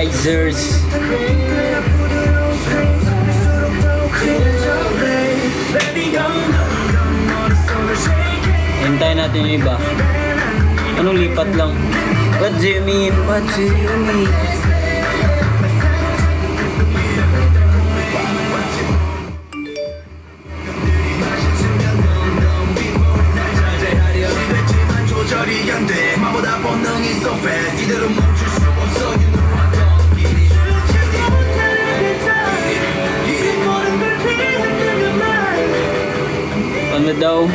Energizers. Hintayin natin yung iba. Anong lipat lang? What do you mean? What do you mean? Ano daw?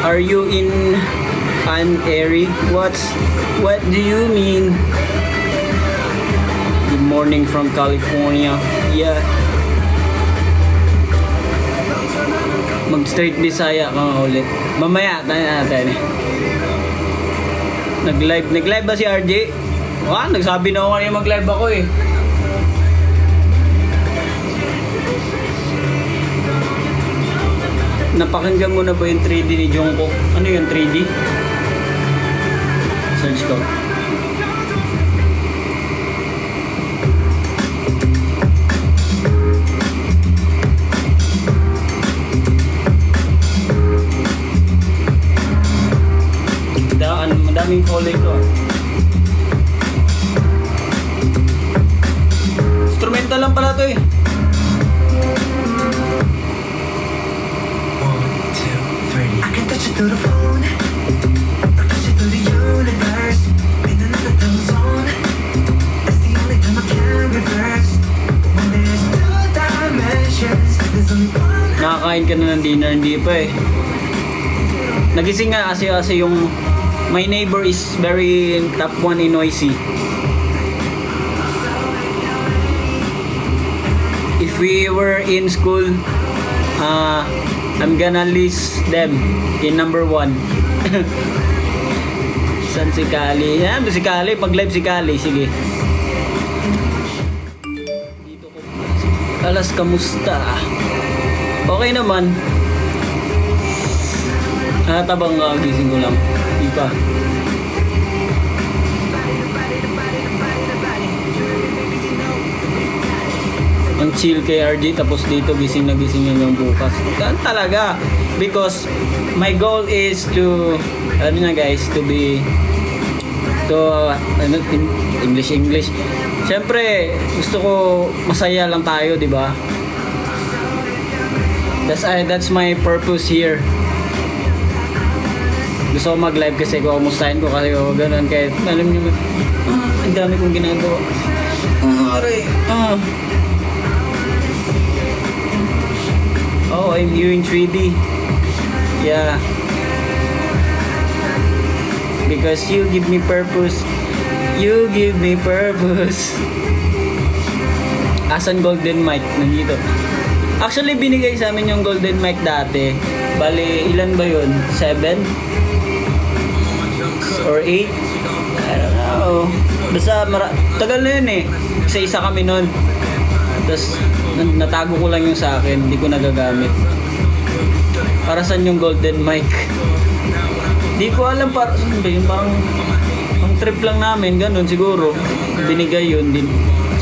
Are you in an area? What do you mean? Good morning from California. Yeah. Mag straight Bisaya ka nga ulit. Mamaya tayo natin. Nag-live ba si RJ? Nagsabi na ako kanina mag-live ako eh. Napakinggan mo na ba yung 3D ni Jungkook? Ano yung 3D? Search ko. Madaming kulay ko. Instrumental lang pala to eh. To the phone, or push it through the universe. In another time zone, it's the only time I can reverse. But when there's two dimensions, there's only one. Nakakain ka na ng dinner, hindi pa eh. Nagising nga kasi yung my neighbor is very top 1 in noisy. If we were in school, I'm gonna list them in number 1. San si Kali? Yan, si Kali. Pag live si Kali, sige. Dito ko. Alas, kamusta? Okay naman. Tabang gising ko lang. Di pa. Ang chill kay RJ, tapos dito gising na gising yung bukas. Talaga, because my goal is to guys, to be English. Siyempre, gusto ko masaya lang tayo, di ba? That's my purpose here. Gusto ko mag-live kasi kumustahin ko kasi ganun, kahit alam niyo, ang dami kong ginagawa. Oh, I'm here in 3D. Yeah. Because you give me purpose. You give me purpose. Asan golden mic? Nandito. Actually, binigay sa amin yung golden mic dati. Bali, ilan ba yun? 7? Or 8? I don't know. Basta, tagal na yun eh. Isa kami nun. Tapos, natago ko lang yung sa akin, hindi ko nagagamit. Para saan yung golden mic? Hindi ko alam para saan ba yun, parang ang trip lang namin, ganun siguro. Binigay yun din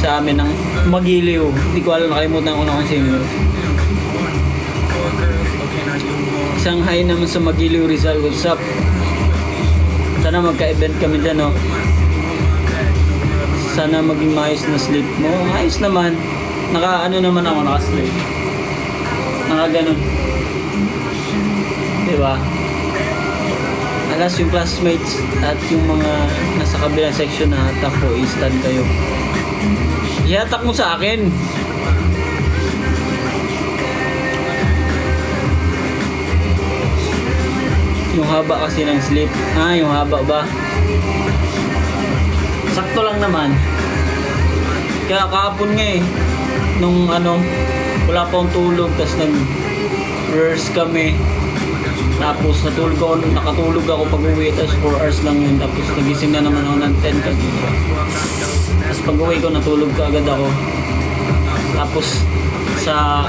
sa amin ng Magiliw. Hindi ko alam, nakalimutan ko na kung sino. Isang hi naman sa Magiliw Rizal, what's up? Sana magka-event kami dyan, no? Sana maging maayos na sleep mo. Ayos naman. Naman ako, naka-sleep. Naka-ganon. Diba? Alas yung classmates at yung mga nasa kabilang section na hatak po, i-stand kayo. Ihatak mo sa akin. Yung haba kasi ng sleep. Yung haba ba? Sakto lang naman. Kaya kahapon nga eh. Nung wala pa akong tulog, tapos nag-rehearse kami. Tapos nakatulog ako pag-uwi, tapos 4 hours lang yun. Tapos nagising na naman ako ng 10 kasi. Tapos pag-uwi ko, natulog ka agad ako. Tapos sa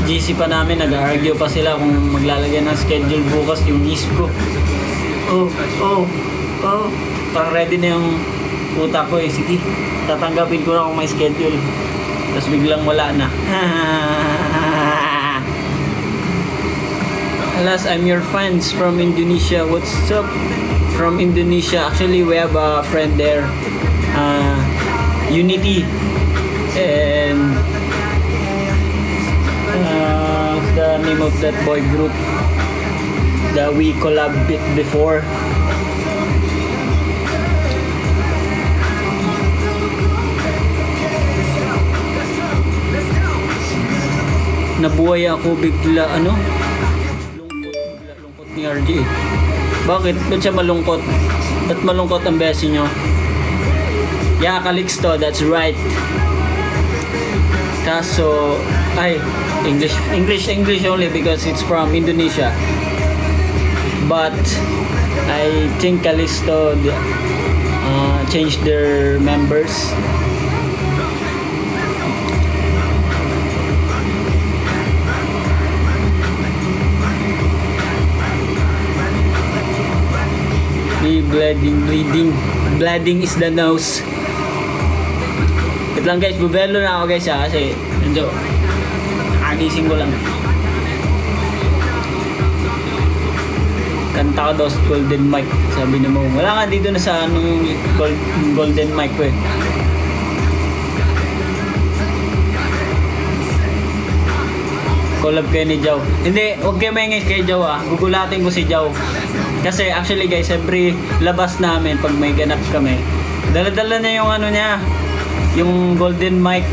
GC pa namin, nag-argue pa sila kung maglalagay ng schedule bukas yung miss ko. Oh. Parang ready na yung utak ko eh. Sige, tatanggapin ko na kung may schedule. Tapos biglang wala na. Alas, I'm your fans from Indonesia. What's up from Indonesia? Actually, we have a friend there. Unity. And what's the name of that boy group that we collab before? Nabuhay ako bigla, lungkot ni RJ. Bakit? Ba't siya malungkot? Ba't malungkot ang besi nyo? Yeah, Calixto, that's right. Kaso, English only because it's from Indonesia. But, I think Calixto changed their members. Bleeding is the nose. Wait lang guys, bubelo na ako guys kasi medyo nakagising ko lang. Kanta ko daw sa Golden Mic, sabi na mo. Wala nga dito na sa yung Golden Mic ko eh. Collab kayo ni Jow. Hindi, huwag kayo maingay kay Jow gugulatin ko si Jow. Kasi actually guys, every labas namin pag may ganap kami, dala-dala na yung niya, yung Golden Mic.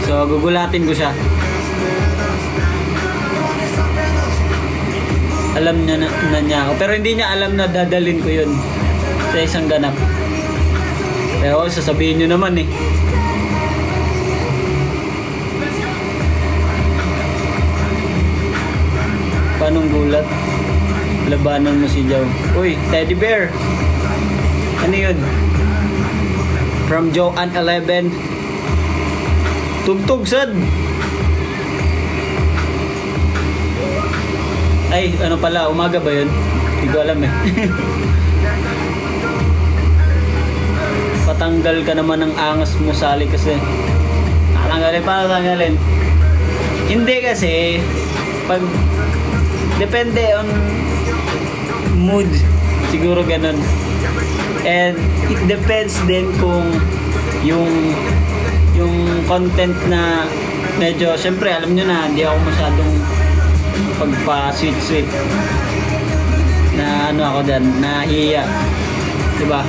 So gugulatin ko siya. Alam niya na niya ako, pero hindi niya alam na dadalin ko yun sa isang ganap. Pero sasabihin niyo naman eh. Panong gulat? Labanan mo si Jow. Uy, Teddy Bear. Ano yun? From Joanne 11. Tugtog sad. Ay, ano pala, umaga ba yun? Hindi ko alam eh. Patanggal ka naman ng angas mo, Sally, kasi patanggalin. Hindi kasi pag depende on mood, siguro ganun. And it depends din kung yung content na medyo, syempre alam nyo na, hindi ako masyadong pagpa-sweet na ako dyan, nahihiya, diba?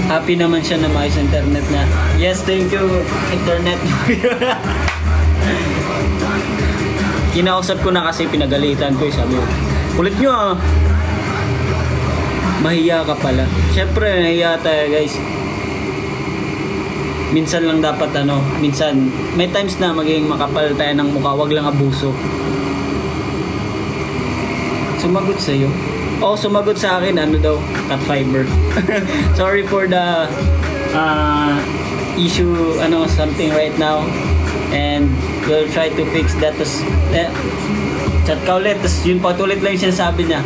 Happy naman siya na maayos internet na. Yes, thank you internet. Kinausap ko na kasi pinagalitan ko, sabi ko, kulit nyo mahiya ka pala. Syempre nahiya tayo guys. Minsan lang dapat minsan may times na maging makapal tayo ng mukha, wag lang abuso. Sumagot sa'yo? Sumagot sa akin daw, cut fiber. Sorry for the issue something right now, and we'll try to fix that. Chat ka ulit, yun patulit lang yung sinasabi niya,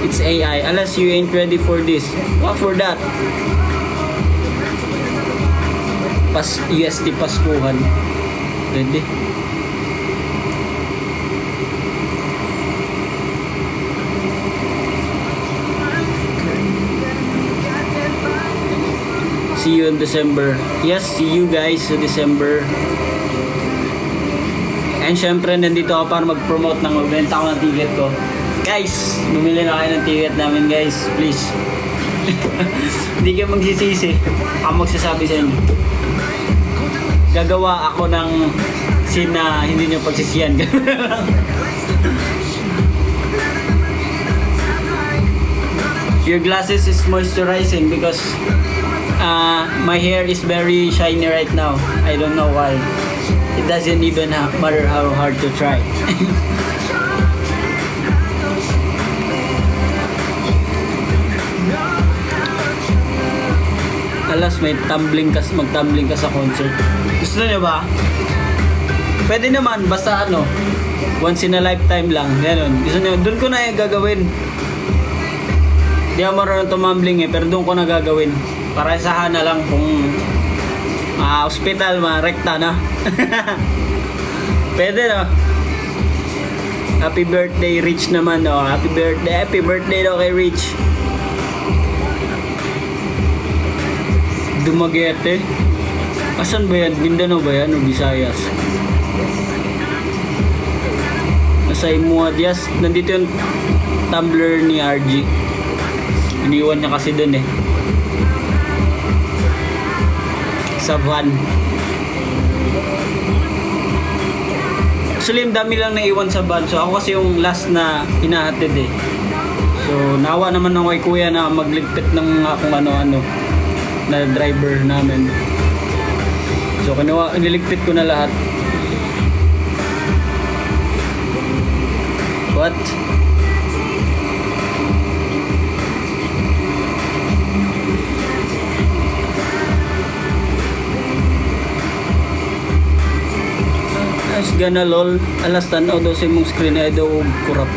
it's AI, unless you ain't ready for this. What for that? UST Paskuhan. Ready? See you in December. Yes, see you guys sa December. And syempre, nandito ako para mag-promote magbenta ako ng ticket ko. Guys, bumili na kayo ng ticket namin guys. Please. Hindi kayo magsisisi. Ako magsasabi sa inyo. Gagawa ako ng scene na hindi nyo pagsisiyan. Your glasses is moisturizing because my hair is very shiny right now. I don't know why. It doesn't even matter how hard to try. Alas, may tumbling ka, mag-tumbling ka sa concert. Gusto niyo ba? Pwede naman, basta ano, once in a lifetime lang. Ganun. Gusto niyo, doon ko na gagawin. Di ako marunong tumambling pero doon ko na gagawin. Para isahan na lang kung hospital, rekta na. Pwede no? Happy birthday, Rich naman. Oh. Happy birthday daw kay Rich. Dumaguete. Asan ba yan? Mindanao ba yan o Visayas? Nasa Imuadias. Nandito yung Tumblr ni RG. Iniwan niya kasi dun sa van. Actually, ang dami lang naiwan sa van. So, ako kasi yung last na hinahatid So, nawa naman ako kay kuya na magligpit ng mga kung ano-ano na driver namin. So, niligpit ko na lahat. What? As gana lol, alas tanaw daw sa imong screen ay daw kurap.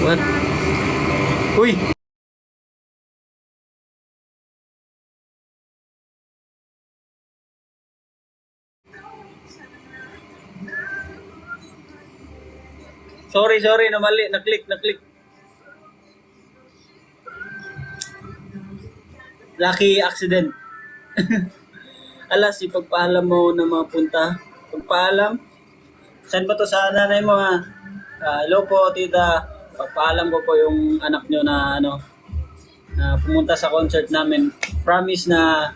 What? Uy! Sorry, namali, na-click. Lucky accident. Alas, ipagpaalam mo na mga punta. Pagpaalam? Saan ba to sa nanay mo ha? Hello po, tita. Pagpaalam ko po yung anak nyo na na pumunta sa concert namin. Promise na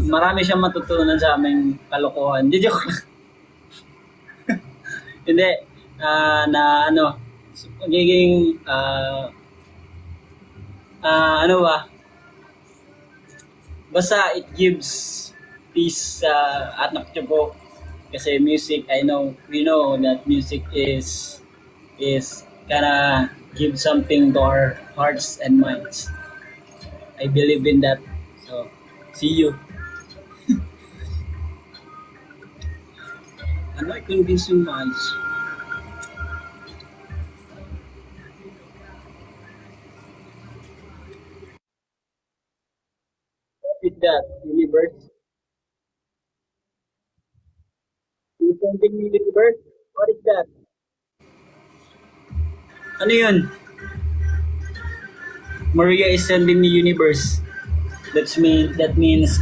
marami siyang matutunan sa aming kalokohan. Di joke. Hindi. Magiging ano ba? Basta it gives peace sa anak nyo po. Kasi music, we know that music is gonna give something to our hearts and minds. I believe in that. So, see you. I convince you much. What is that? Universe? You sending me universe? What is that? Ano yun? Maria is sending me universe. That means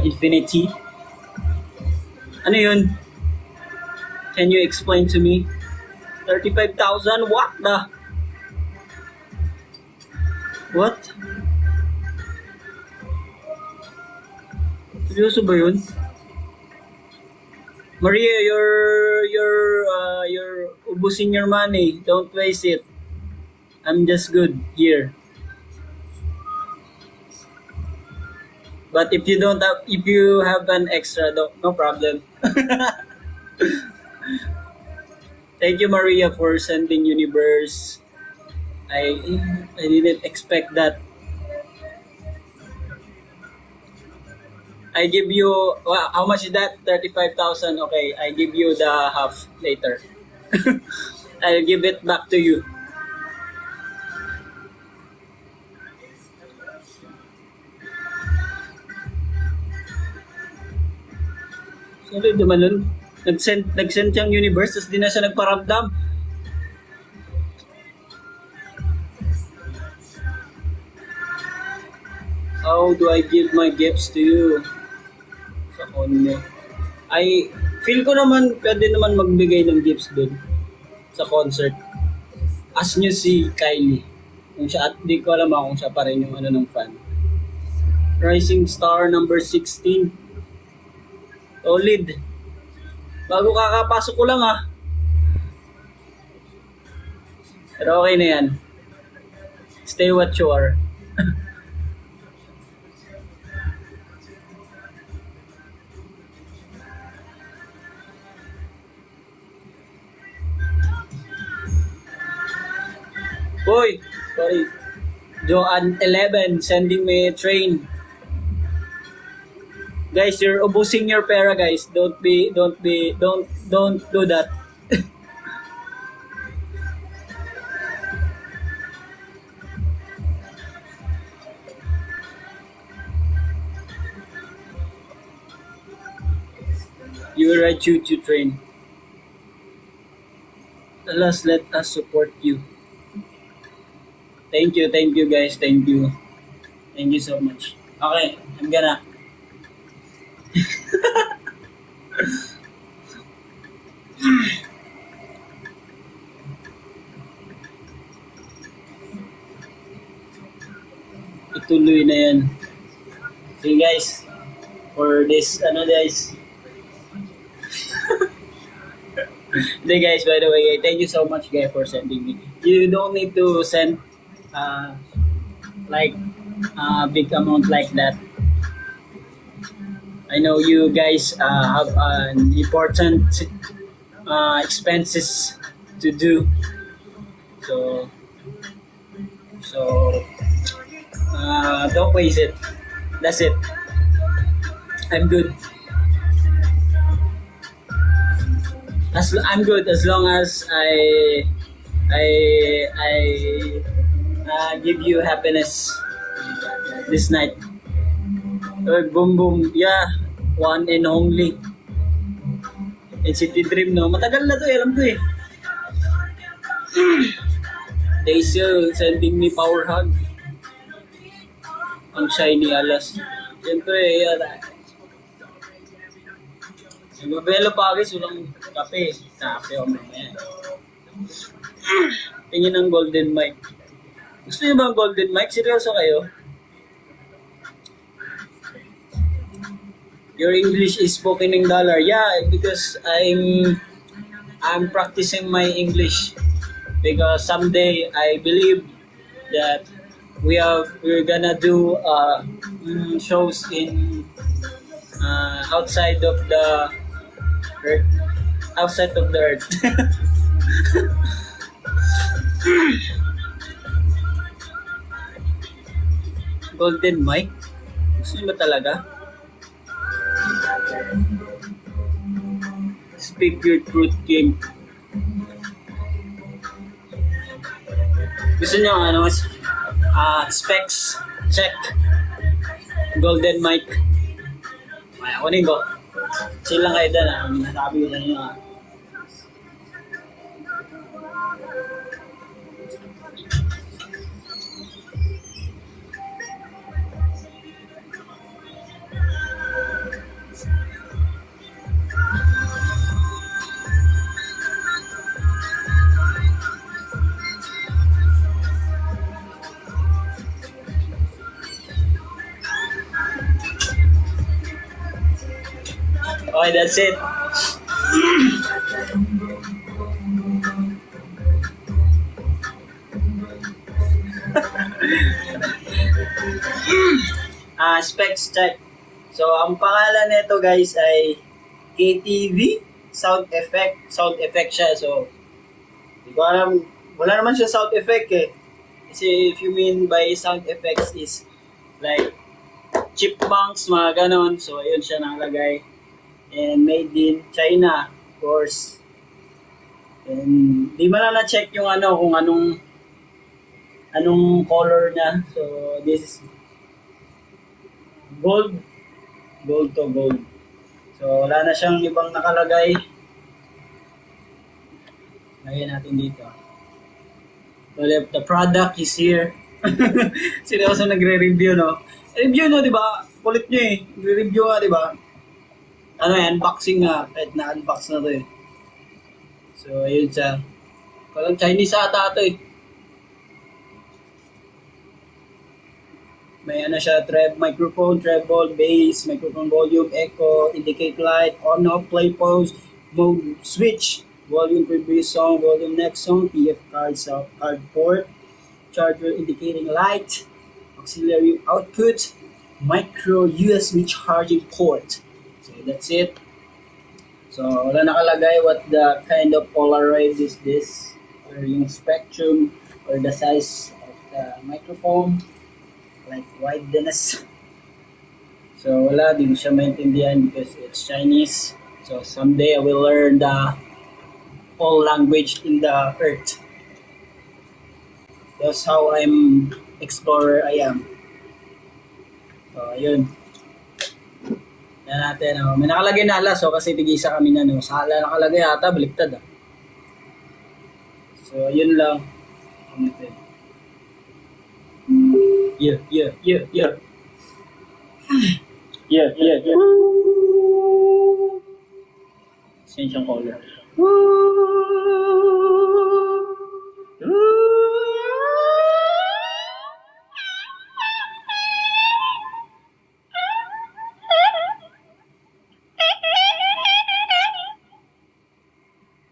infinity. Ano yun? Can you explain to me? 35,000? What the? What? Seryoso ba yun? Maria, you're ubusin your money. Don't waste it. I'm just good here. But if you have an extra, no problem. Thank you, Maria, for sending universe. I didn't expect that. I give you, how much is that? 35,000. Okay, I give you the half later. I'll give it back to you. Sorry naman nun. Nag-send siyang universe, tapos di na siya nagparamdam. How do I give my gifts to you? Sa konyo. I feel ko naman, pwede naman magbigay ng gifts doon sa concert. Ask nyo si Kylie. Kung siya, at di ko alam kung siya pa rin yung ng fan. Rising Star number 16. Solid. Bago kakapasok ko lang Pero okay na yan. Stay what you are. Boy, sorry. Joanne11 sending me a train. Guys, you're abusing your pera, guys. Don't do that. You will ride choo-choo train. Alas, let us support you. Thank you guys, thank you. Thank you so much. Okay, I'm gonna. Ituloy na yan. See guys, for this, guys. Hindi guys, by the way, thank you so much guys for sending me. You don't need to send like big amount like that. I know you guys have an important expenses to do. So don't waste it. That's it. I'm good. I'm good as long as I give you happiness this night. Boom boom, yeah, one and only. NCT Dream, no? Matagal na to, alam ko eh. Daisy sending me power hug. Ang shiny alas. Siyempre, yan. Nagbabelo pa agis, walang kape. Kape o mamaya. Tingin ng golden mic. Gusto niyo ba ang golden mic? Seryoso kayo? Your English is spoken in dollar. Yeah, because I'm practicing my English. Because someday I believe that we're gonna do shows in outside of the earth. Outside of the earth. Golden mic? Gusto niyo ba talaga? Speak your truth, King. Gusto niyo specs check. Golden mic. Ay, kunin ko. Chill lang kayo dyan. Nasabi ko sa inyo. Okay, that's it. Specs check. So, ang pangalan nito guys ay KTV Sound Effect. Sound Effect siya. So, di ko alam. Wala naman siya sound effect eh. Kasi if you mean by sound effects is like chipmunks, mga ganon. So, ayun siya nakalagay. And made in China, of course. And di man na check yung kung anong color na. So this is gold to gold. So wala na siyang ibang nakalagay. Lagyan natin dito. So the product is here. Seryoso nagre-review, no? Review, no, di ba? Kulit nyo eh. Nagre-review nga, di ba? Unboxing nga, kahit na-unbox na to eh. So, ayun siya. Parang Chinese ata ito eh. May siya, microphone, treble, bass, microphone volume, echo, indicate light, on, off, play, pause, mode, switch, volume, previous song, volume, next song, PF card, card port, charger indicating light, auxiliary output, micro USB charging port. That's it. So, wala nakalagay what the kind of Polaroid is this, or yung spectrum, or the size of the microphone, like wideness. So wala, di ko siya maintindihan because it's Chinese. So someday I will learn the whole language in the earth. That's how I'm explorer I am. So yun. Yan natin. Oh. May nakalagay na alas. So kasi tig-isa kami na. No. Sa ala nakalagay ata, baliktad. Ah. So yun lang. Yeah. Yeah. Change yung color.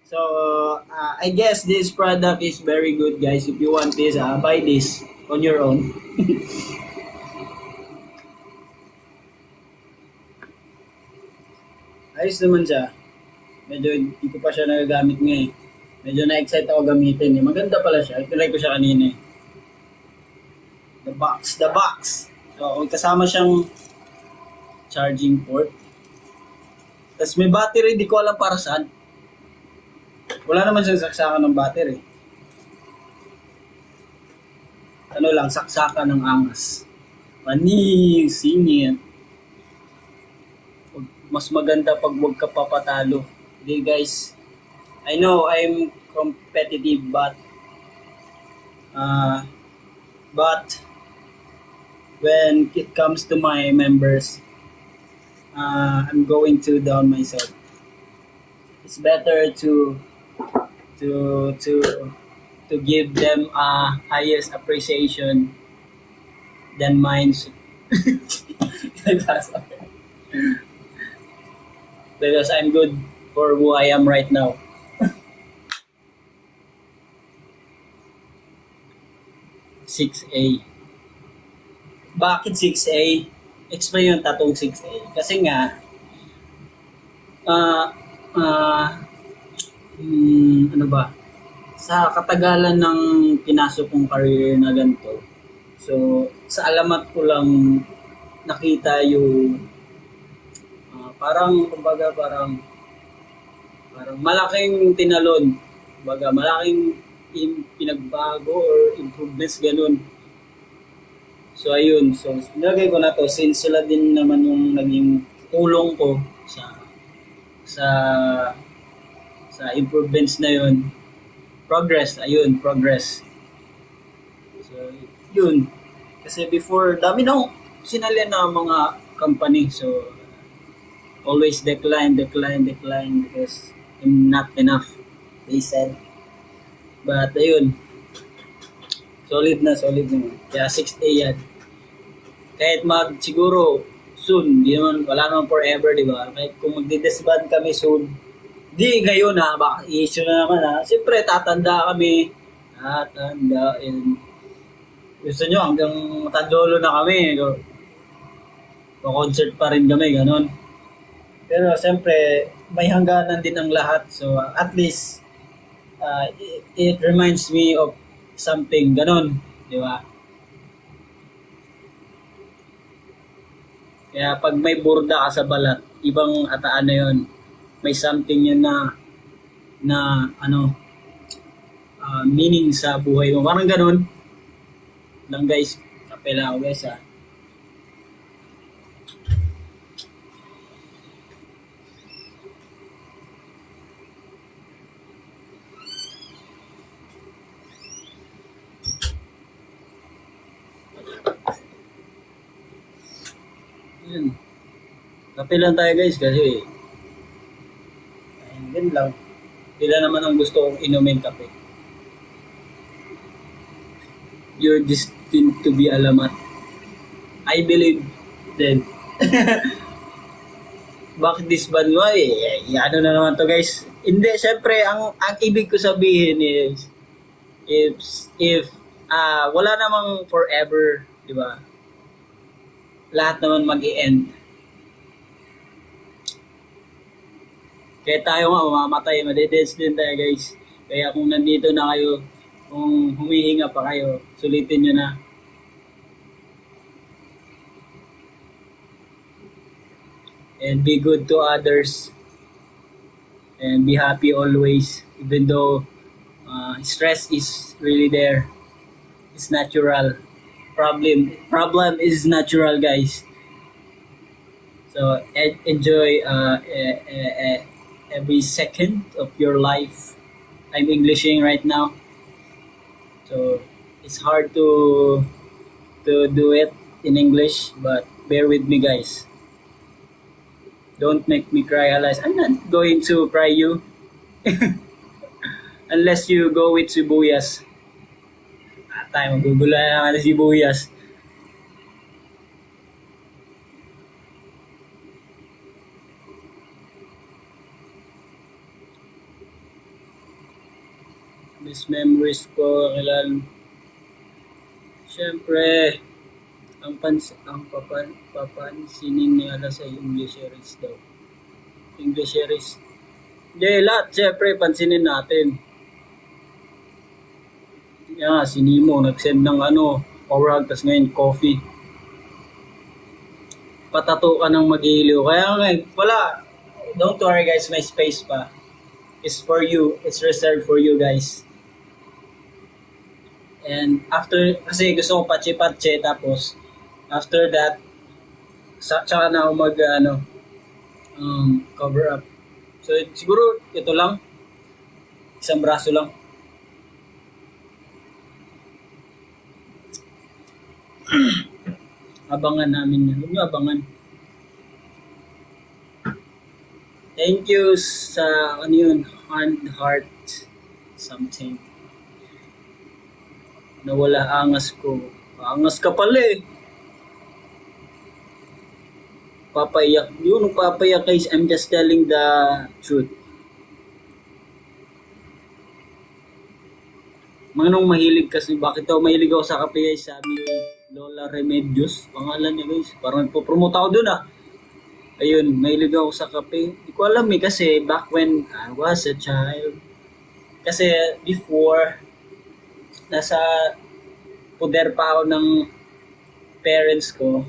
So, I guess this product is very good, guys. If you want this, buy this on your own. Ayos naman siya. Medyo hindi ko pa siya nagagamit ngayon. Medyo na-excite ako gamitin. Maganda pala siya. Itry ko siya kanina. The box. So, kasama siyang charging port. Tapos may battery, di ko alam para saan. Wala naman siyang saksakan ng battery. Ano lang, saksakan ng angas. Singit. Mas maganda pag wag ka papatalo. Okay guys, I know I'm competitive but when it comes to my members, I'm going to down myself. It's better to give them a highest appreciation than mine. Because I'm good for who I am right now. (6A). Bakit 6A? Explain yung tatong 6A. Kasi nga, ano ba? Sa katagalan ng pinasok kong career na ganito, so sa alamat ko lang nakita yung parang malaking tinalon, malaking pinagbago or improvements ganun. So ayun, so nilagay ko na to since sila din naman yung naging tulong ko sa improvements na yun. Progress. So yun, kasi before dami nang sinalian na mga company, so always decline because I'm not enough, they said. But ayun, solid na. Kaya 6A yan. Kahit siguro soon, wala naman forever, di ba? Kahit kung magdi-disband kami soon, di ngayon baka issue na naman Siyempre, tatanda kami. And gusto nyo hanggang matandolo na kami. Concert pa rin kami, ganun. Pero siyempre, may hangganan din ang lahat. So at least, it reminds me of something. Ganon. Di ba? Kaya pag may burda ka sa balat, ibang ataan na yun. May something yun na meaning sa buhay mo. Parang ganon. Lang guys. Kapela ako guys ha. Yun. Kape lang tayo guys kasi yun lang. Sila naman ang gusto kong inumin kape. You're destined to be alamat. I believe then. Bakit disband mo? Ano na naman to guys. Hindi, syempre ang ibig ko sabihin is if wala namang forever, di ba? Lahat naman mag-i-end. Kaya tayo nga mamamatay, madededs din tayo guys. Kaya kung nandito na kayo, Kung humihinga pa kayo, sulitin nyo na. And be good to others. And be happy always. Even though stress is really there. It's natural. Problem is natural, guys. So enjoy every second of your life. I'm Englishing right now, so it's hard to do it in English, but bear with me, guys. Don't make me cry, Alice. I'm not going to cry you unless you go with sibuyas. Tayo magugulo na natin sibuyas. Best memories ko kailan. Siyempre, papansinin ni Ala sa English series daw. English series. Hindi, lahat siyempre pansinin natin. Yan, si Nemo nag-send ng power hug, tas ngayon coffee. Patato ka ng mag-iiliw. Kaya nga, wala. Don't worry, guys, may space pa. It's for you. It's reserved for you, guys. And after, kasi gusto ko patche-patche, tapos after that, tsaka na ako cover up. So siguro ito lang, isang braso lang. Abangan namin yan. Huwag nyo abangan. Thank you sa heart something. Nawala angas ko. Angas ka pala eh. Papayak. Yun, papayak guys. I'm just telling the truth. Manong mahilig kasi. Bakit daw mahilig ako sa kape guys? Sabi ni Lola Remedios. Pangalan niya guys. Parang nagpo-promote ako dun ah. Ayun, mahilig ako sa kape. Hindi ko alam eh kasi back when I was a child. Kasi before, nasa poder pa ako ng parents ko.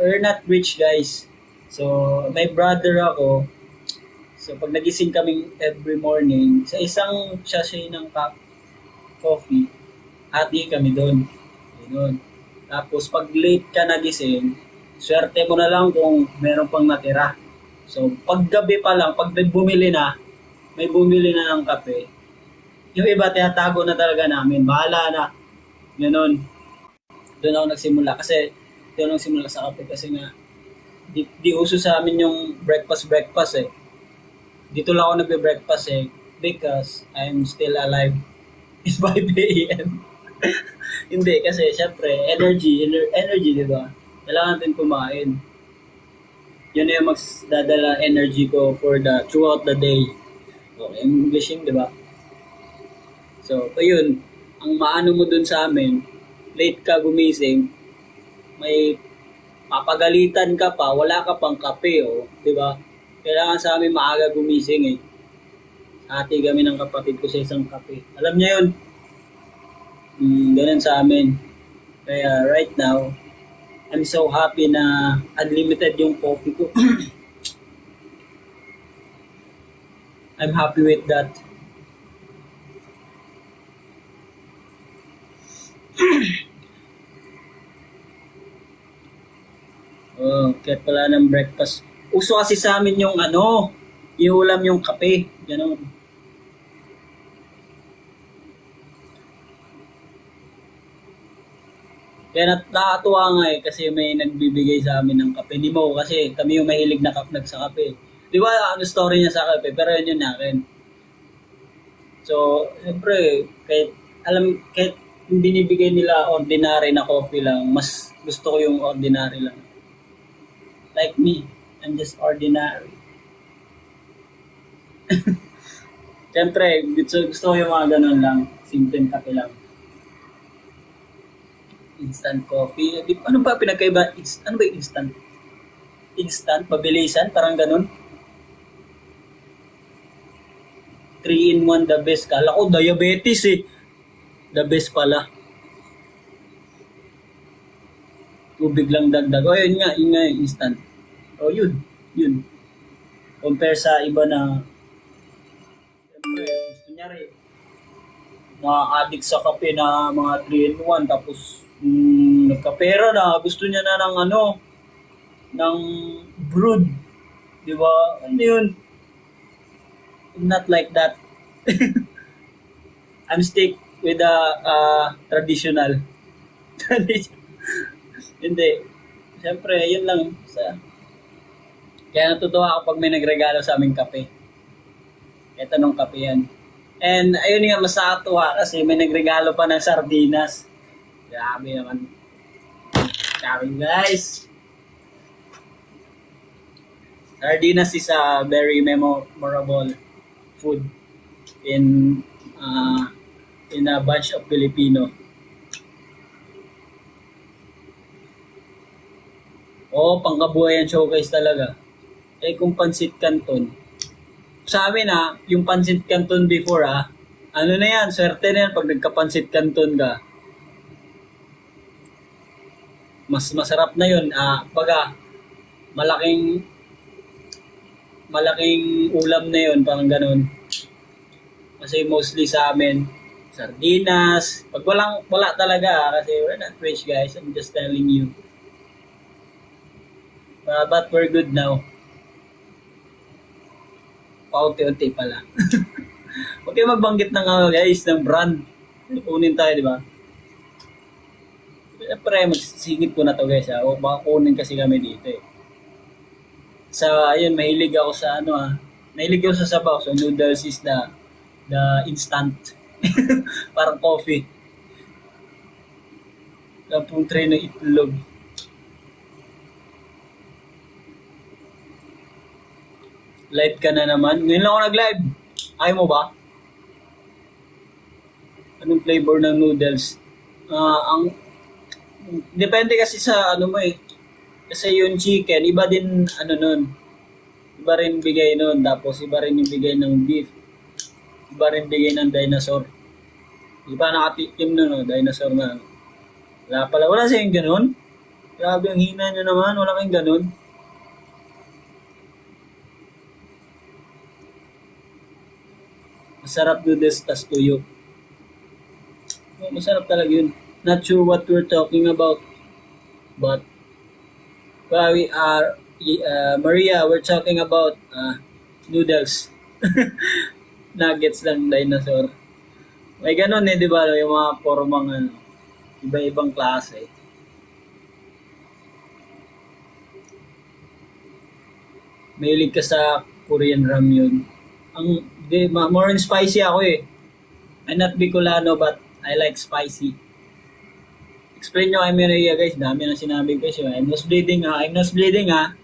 We're not rich guys. So, may brother ako. So, pag nagising kami every morning, sa isang sachet ng coffee, hati kami doon. Ganun. Tapos, pag late ka nagising, swerte mo na lang kung meron pang natira. So, pag gabi pa lang, pag bumili na, may bumili na ng kape, yung iba tinatago na talaga namin. Bahala na. Ganun. Doon ako nagsimula. Kasi, doon ako nagsimula sa kape. Kasi nga, di uso sa amin yung breakfast eh. Dito lang ako nagbe-breakfast eh. Because I'm still alive. It's 5 a.m. Hindi, kasi syempre, energy, di ba? Kailangan natin kumain. Yun na yung magdadala energy ko throughout the day. Okay, Englishing, di ba? So, ayun, ang maano mo dun sa amin, late ka gumising, may papagalitan ka pa, wala ka pang kape, di ba? Kailangan sa amin maaga gumising eh. Hati kami ng kapatid ko sa isang kape. Alam niya yun. Ganun sa amin. Kaya right now, I'm so happy na unlimited yung coffee ko. I'm happy with that. Kaya pala ng breakfast. Uso kasi sa amin yung iulam yung kape. Ganun. Kaya nakakatuwa nga eh kasi may nagbibigay sa amin ng kape. Di mo kasi kami yung mahilig na sa kape. Di ba story niya sa kape pero yun yung akin. So, siyempre, kahit yung binibigay nila ordinary na coffee lang, mas gusto ko yung ordinary lang. Like me, I'm just ordinary. Siyempre, gusto ko yung mga ganun lang. Simpleng kape lang. Instant coffee. Ano ba pinagkaiba? Ano ba yung instant? Instant? Pabilisan? Parang ganun? 3-in-1 the best. Kala ko diabetes eh. The best pala. Tubig lang dagdag. O yun nga yung instant. O yun. Compare sa iba na siyempre, gusto niya rin na-addict sa kape na mga 3-in-1 tapos nagkapera na, gusto niya na ng ng brood. Di ba? Ano yun? I'm not like that. I'm stick with the traditional. Hindi. Siyempre, yun lang. Kaya natutuwa ako pag may nagregalo sa aming kape. Ito nung kape yan. And ayun nga, mas nakatuwa kasi may nagregalo pa ng sardinas. Grabe naman. Grabe guys. Sardinas is a very memorable food in a bunch of Filipino. Pangkabuhayan showcase talaga. Kung Pancit Canton. Sa amin yung Pancit Canton before ano na yan, swerte na yan pag nagka-Pancit Canton ka. Mas masarap na yun. Malaking ulam na yun, parang ganun. Kasi mostly sa amin, sardinas. Pag wala talaga kasi we're not rich guys, I'm just telling you. But we're good now. Paunti-unti pala. Huwag kayo magbanggit ng guys, ng brand. Kunin tayo, di ba? Siyempre, magsisingit ko na to guys. Baka kunin kasi kami dito eh. Ayun, mahilig ako sa mahilig ako sa sabaw. So, noodles is the instant. Parang coffee. Lampung tray ng itlog. Live ka na naman. Ngayon lang ako nag-live. Ayaw mo ba? Anong flavor ng noodles? Depende kasi sa mo eh. Kasi yung chicken, iba din nun. Iba rin bigay nun. Tapos iba rin yung bigay ng beef. Iba rin bigay ng dinosaur. Iba nakatikim nun, dinosaur na. Wala sa'yo yung ganun? Grabe ang hina nyo naman. Wala kayong ganun. Masarap noodles tas tuyo. Masarap talaga yun. Not sure what we're talking about. But we are Maria, we're talking about noodles. Nuggets lang, dinosaur. May ganun di ba? Yung mga formang iba-ibang klase. Mahilig ka sa Korean ramyun. More in spicy ako eh. I'm not Bicolano but I like spicy. Explain nyo kay Maria guys. Dami na sinabi ko siya. I'm nose bleeding ha.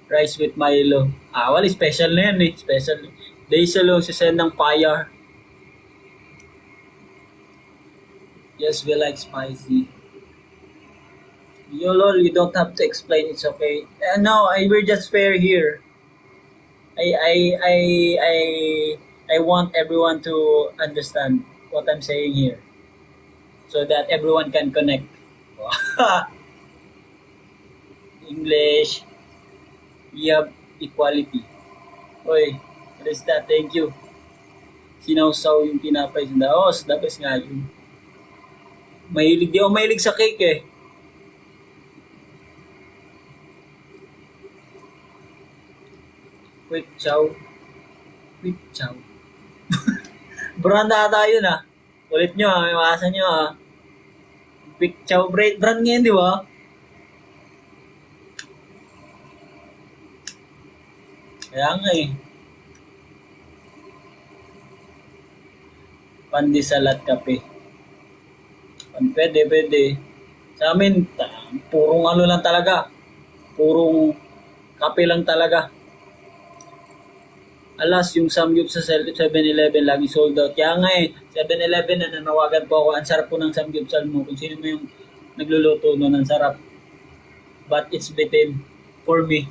Rice with Milo. Wala, special na yan eh. Special. Daisalo si send ng fire. Yes, we like spicy. Lol, you don't have to explain. It's okay. No, we're just fair here. I want everyone to understand what I'm saying here, so that everyone can connect. English. We have equality. Oy, what is that? Thank you. Sinawsaw yung tinapay sa daos. Dapat nga yun. Mahilig sa cake eh. Quick chow. Brand ata yun Ulit nyo iwasan nyo Quick chow brand ngayon, di ba? Kaya nga eh. Pandesal at kape. Pwede. Sa amin, purong lang talaga. Purong kape lang talaga. Alas, yung samgyup sa 7-Eleven lagi sold out. Kaya nga 7-Eleven na nanawagan po ako. Ang sarap po ng samgyupsal mo. Kung sino mo yung nagluluto nun, ang sarap. But it's bitin for me.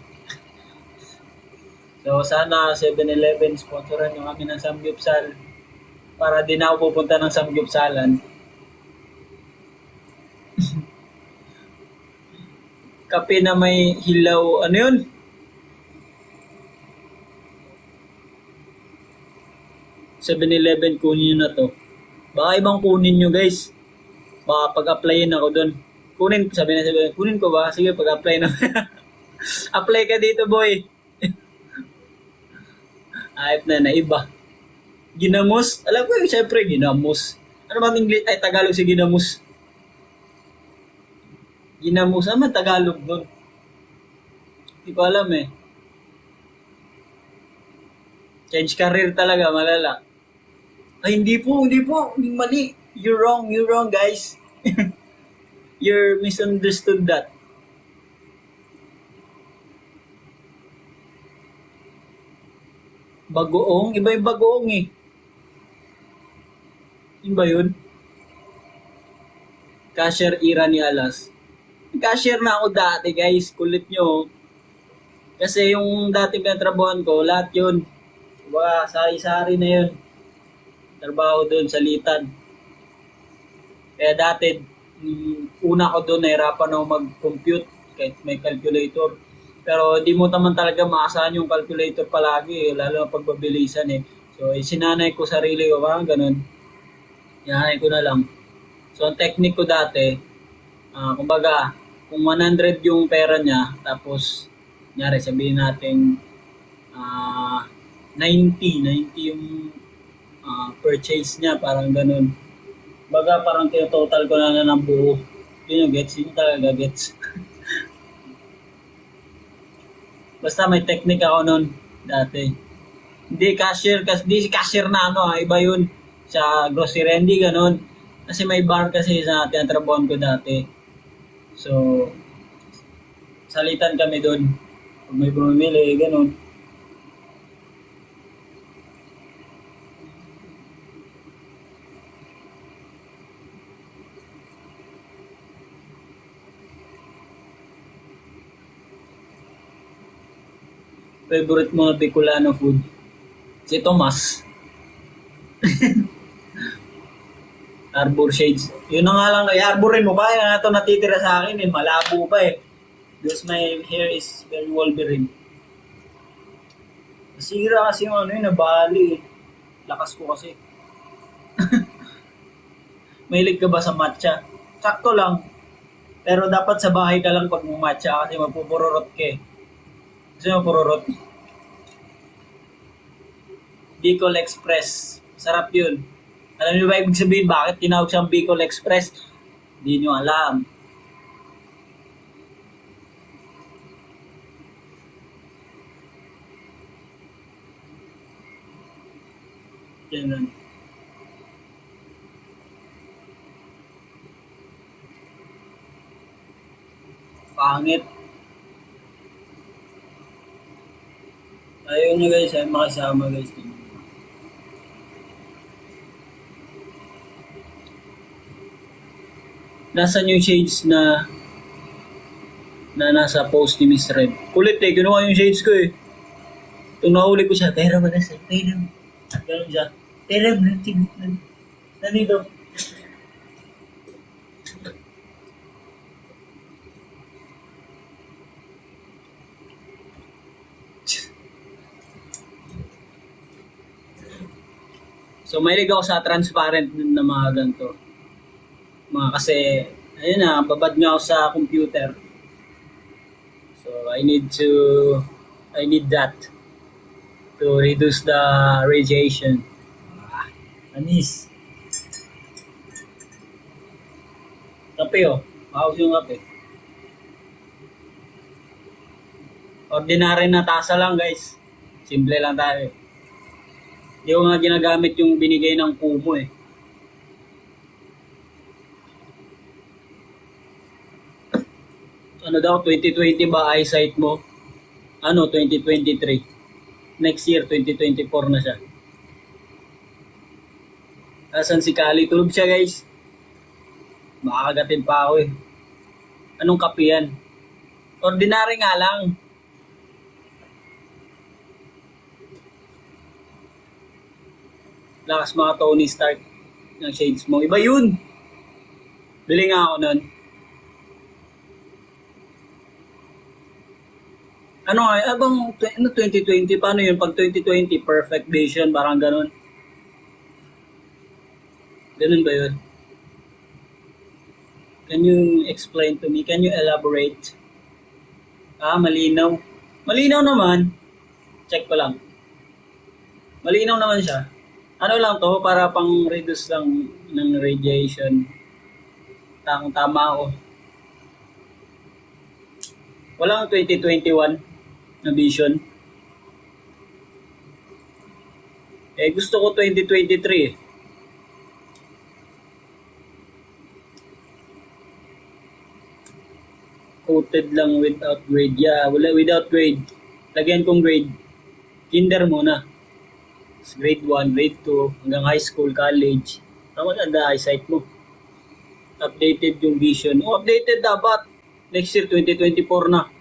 So sana 7-Eleven sponsoran nyo kami ng Samgyupsal para di na ako pupunta ng Samgyupsalan. Kape na may hilaw, ano yun? Seven-Eleven kunin nyo na to. Baka ibang kunin nyo guys. Baka pag-applyin ako doon. Kunin, sabi na sabi, kunin ko ba? Sige, pag-apply na. Apply ka dito boy. Ayop na iba. Ginamos? Alam ko yung syempre ginamos. Ano ba English? Ay, Tagalog si ginamos. Ginamos, ano man Tagalog doon? Hindi ko alam eh. Change career talaga, malala. Ay, hindi po. Hindi mali. You're wrong guys. You're misunderstood that. Bagoong? Iba yung bagoong eh. Yun ba yun? Cashier Ira ni Alas. Cashier na ako dati guys. Kulit nyo. Kasi yung dati pinatrabuhan ko, lahat yun. Baka sari-sari na yun. Trabaho doon sa Litan. Kaya dati, una ko doon, nahirapan ako mag-compute kahit may calculator. Pero di mo naman talaga maasahan yung calculator palagi, lalo na pagbabilisan eh. So, sinanay ko sarili ko, parang ganun. Yahanay ko na lang. So, ang technique ko dati, kumbaga, kung 100 yung pera niya, tapos, nyari, sabihin natin, 90 yung purchase niya, parang ganun. Baga, parang total ko na ng buo. Yun yung gets, yun talaga gets. Basta may technique ako nun dati. Hindi cashier na iba yun sa grocery, hindi ganun. Kasi may bar kasi sa tinatrabuhan ko dati. So, salitan kami dun. Pag may bumili, ganun. Favorite mo na Bicolano food? Si Tomas. Arbor Shades. Yun na nga lang, i-arborin mo pa. Yung nga ito natitira sa akin, malabo pa eh. Because my hair is very Wolverine. Nasira kasi yung nabali eh. Lakas ko kasi. Mahilig ka ba sa matcha? Sakto lang. Pero dapat sa bahay ka lang pag matcha kasi mapupururot ka eh. Gusto mo pururot? Bicol Express. Sarap yun. Alam niyo ba ibig sabihin bakit tinawag siyang Bicol Express? Hindi niyo alam. Yan. Pangit. Ayaw nyo guys, ay makasama guys. Nasaan yung shades na nasa post ni Miss Red? Kulit eh, kinuha yung shades ko eh. Itong nahuli ko siya, Tera ba nasa? Tera. Ganun siya. Tera ba? Nandito. So, mahilig ako sa transparent na mga ganito. Kasi, ayun na, babad nga ako sa computer. So, I need that to reduce the radiation. Anis. Kape oh. Mahaws yung kape. Ordinary na tasa lang guys. Simple lang tayo. Hindi ko nga ginagamit yung binigay ng Kumo eh. Ano daw, 2020 ba eyesight mo? 2023. Next year, 2024 na siya. Asan si Kali? Tulog siya guys. Makakagatin pa ako eh. Anong kape yan? Ordinary nga lang. Lakas mga Tony Stark ng shades mo. Iba yun. Bili nga ako nun. Ano nga, abang 2020, paano yun? Pag 2020, perfect vision, parang ganun. Ganun ba yun? Can you explain to me? Can you elaborate? Malinaw. Malinaw naman. Check ko lang. Malinaw naman siya. Ano lang to, para pang reduce lang ng radiation. Tama ako. Walang 2021 na vision. Gusto ko 2023 eh. Coated lang without grade. Yeah, wala without grade. Lagyan kong grade. Kinder muna. Grade 1, grade 2, hanggang high school, college. Tama na eyesight mo. Updated yung vision. Updated dapat. Next year, 2024 na.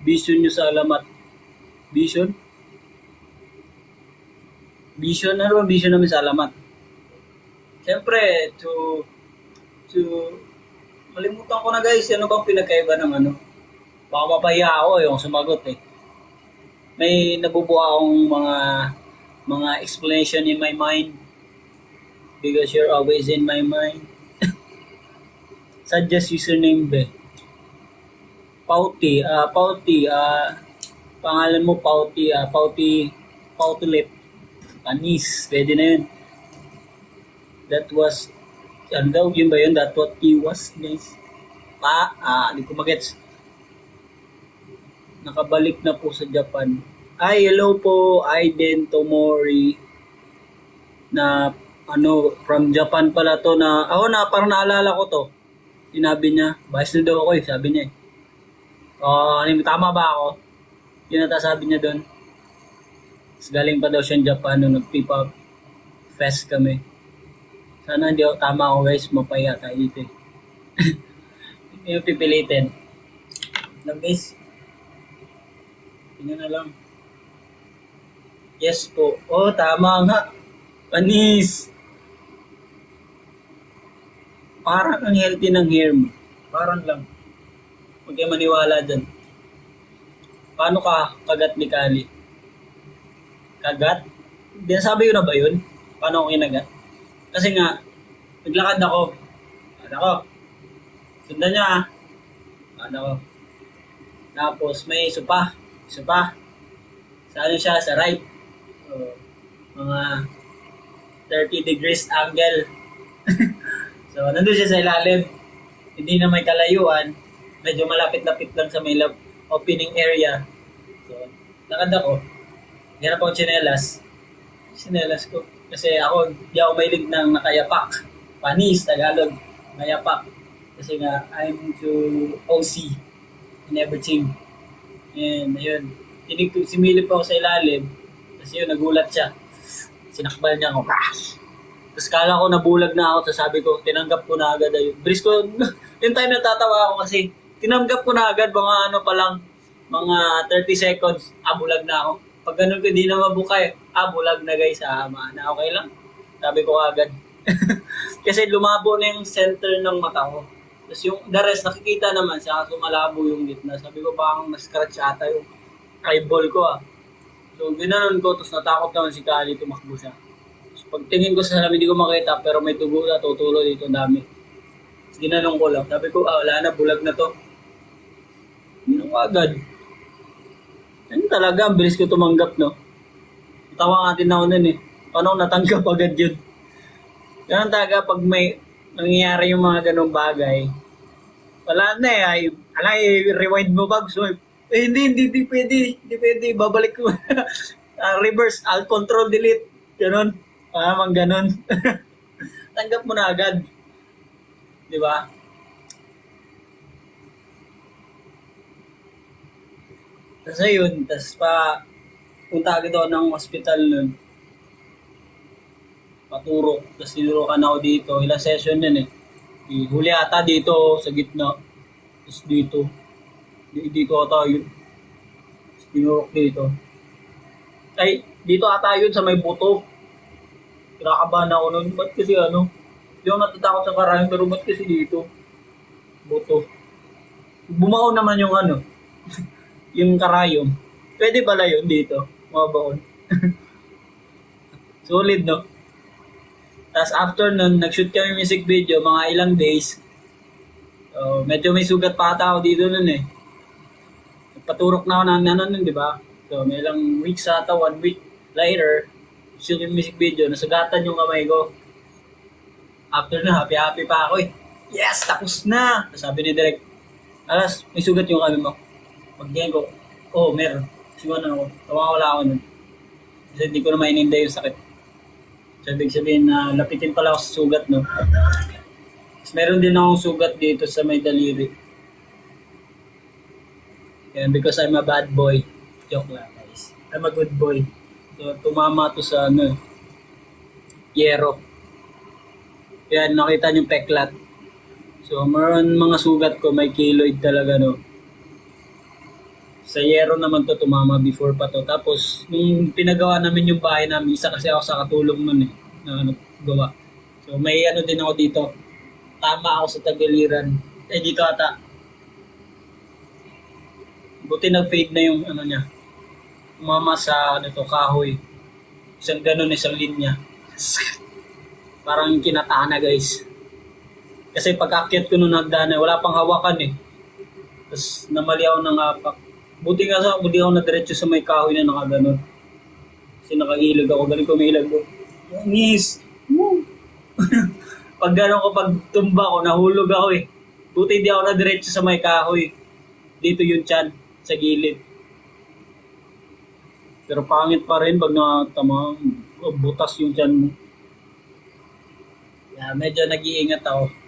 Vision nyo sa alamat. Vision? Vision? Ano ba vision namin sa alamat? Siyempre, to malimutan ko na guys, ano bang pinagkaiba ng ano? Baka mapahiya ako yung sumagot eh. May nabubuo akong mga explanation in my mind because you're always in my mind. Suggest username be. Pauti, pangalan mo Pautulip. Panis, pwede na yun. That was, ano daw, yun ba yun? That what he was, guys. Hindi ko magets. Nakabalik na po sa Japan. Ay, hello po, Aiden Tomori. Na, from Japan pala to na, parang naalala ko to. Sinabi niya, bahis na daw ako eh, sabi niya eh. Tama ba ako? Yun na sabi niya doon. Galing pa daw siyang Japan nung nag-P-pop fest kami. Sana hindi ako tama ako guys, mapaya tayo dito eh. Hindi yung pipilitin. Lang guys. Tingnan na lang. Yes po. Tama nga. Panis. Parang ang healthy ng hair mo. Parang lang. Huwag kayo maniwala dyan. Paano ka kagat ni Kali? Kagat? Sabi ko na ba yun? Paano ako kinagat? Kasi nga, naglakad ako. Sundan niya ah. Ako. Tapos may supa. Sa siya? Sa right. Mga 30 degrees angle. So, nandun siya sa ilalim. Hindi na may kalayuan. Medyo malapit-lapit lang sa may opening area. So, lakad ako. Ganap ako tsinelas ko. Kasi ako, di ako mahilig ng nakayapak. Panis, Tagalog. Nakayapak. Kasi nga, I'm too OC in everything. And, ayun. Similip ako sa ilalim. Kasi yun, nagulat siya. Sinakbal niya ako. Tapos kala ko nabulag na ako. Tapos sabi ko, tinanggap ko na agad. Bris ko, yung time natatawa ako kasi tinanggap ko na agad. Mga mga 30 seconds, bulag na ako. Pag ganun ko, di na mabukay. Bulag na guys. Na okay lang. Sabi ko agad. Kasi lumabo na yung center ng mata ko. Tapos yung the rest, nakikita naman siya. So malabo yung gitna. Sabi ko, parang na-scratch ata yung eyeball ko So ginanon ko. Tapos natakot naman si Kali. Tumakbo siya. Tapos pagtingin ko sa salamin, hindi ko makita. Pero may tugo na tutulo dito dami. Tapos ginanon ko lang. Sabi ko, wala na. Bulag na to. Ginanon ko agad. Ano talaga, ang bilis ko tumanggap, no? Tawa natin ako nun eh. Paano natanggap agad yun? Ganun talaga pag may nangyayari yung mga ganong bagay. Wala na eh. I-rewind mo back. So, hindi pwede. Babalik ko. Reverse, Alt, Control, Delete. Ganon. Mang ganon. Tanggap mo na agad. Di ba? Tapos ayun, punta agad ako ng hospital nun. Paturo. Tapos tinurukan ako dito. Ilang session yun eh. Huli ata dito sa gitna. Tapos dito. Dito ata yun. Tapos tinurok dito. Dito ata yun sa may buto. Kinakabahan ako nun. Ba't kasi ano? Hindi ako natatakot sa karayom, pero ba't kasi dito? Buto. Bumao naman yung ano, yung karayom. Pwede pala yun dito. Mabaon. Solid, no? Tapos after nun, nag-shoot kami music video, mga ilang days. So, medyo may sugat pa ata ako dito nun eh. Paturok na ako ng ano nun, di ba? So, may ilang weeks ata, 1 week later, shoot yung music video, nasugatan yung kamay ko. After na, happy-happy pa ako eh. Yes, tapos na! Sabi ni Direk, alas, may sugat yung kamay mo. Pagdiyan ko, meron. Sigaw na ako. Tawawala ako nun. Kasi hindi ko na maininda yung sakit. So, ibig sabihin na lapitin pala ako sa sugat, no? Tapos meron din akong sugat dito sa may daliri. And because I'm a bad boy, joke lang guys. I'm a good boy. So, tumama to sa ano, yero. Yan, nakita niyo peklat. So, meron mga sugat ko, may keloid talaga, no? Sa yero naman to tumama before pa to. Tapos, nung pinagawa namin yung bahay namin, isa kasi ako sa katulong nun eh, na ano, gawa. So, may ano din ako dito. Tama ako sa tagiliran. Dito ata. Buti nag-fade na yung ano niya. Tumama sa ano to, kahoy. Isang ganun, isang linya. Parang kinataan na guys. Kasi pag-akyat ko nung nagdana, wala pang hawakan eh. Tapos namali ako ng apak. Buti ako na diretso sa may kahoy na nakaganon. Kasi nakahilag ako, galing ko may hilag ko. Ngis! Pag gano'n ko, pag tumba ko, nahulog ako eh. Buti hindi ako na diretso sa may kahoy. Dito yung tiyan, sa gilid. Pero pangit pa rin pag nakatama, butas yung tiyan mo. Kaya medyo nag-iingat ako.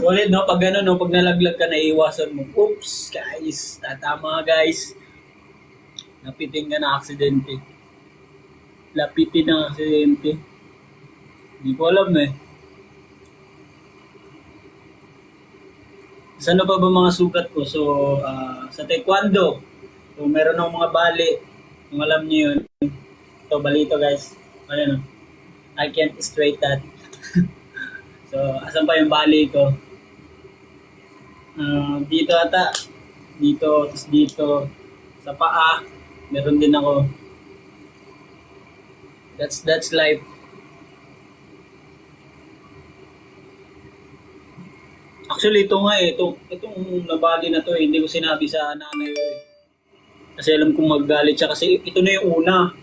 Solid, no? Pag gano'n, no? Pag nalaglag ka, naiiwasan mo. Oops, guys. Tatama, guys. Lapitin ka na aksidente. Lapitin ng aksidente. Hindi ko alam, eh. Ano pa ba mga sugat ko? So, sa taekwondo, so, meron akong mga bali. Kung alam niyo yun. So, bali ito, guys. Ano, no? I can't straight that. So, asan pa yung bali ko? Dito ata, dito, tapos dito, sa paa, meron din ako. That's life. Actually, ito nga eh, itong nabali na to eh, hindi ko sinabi sa nanay ko eh. Kasi alam kong maggalit siya, kasi ito na yung una.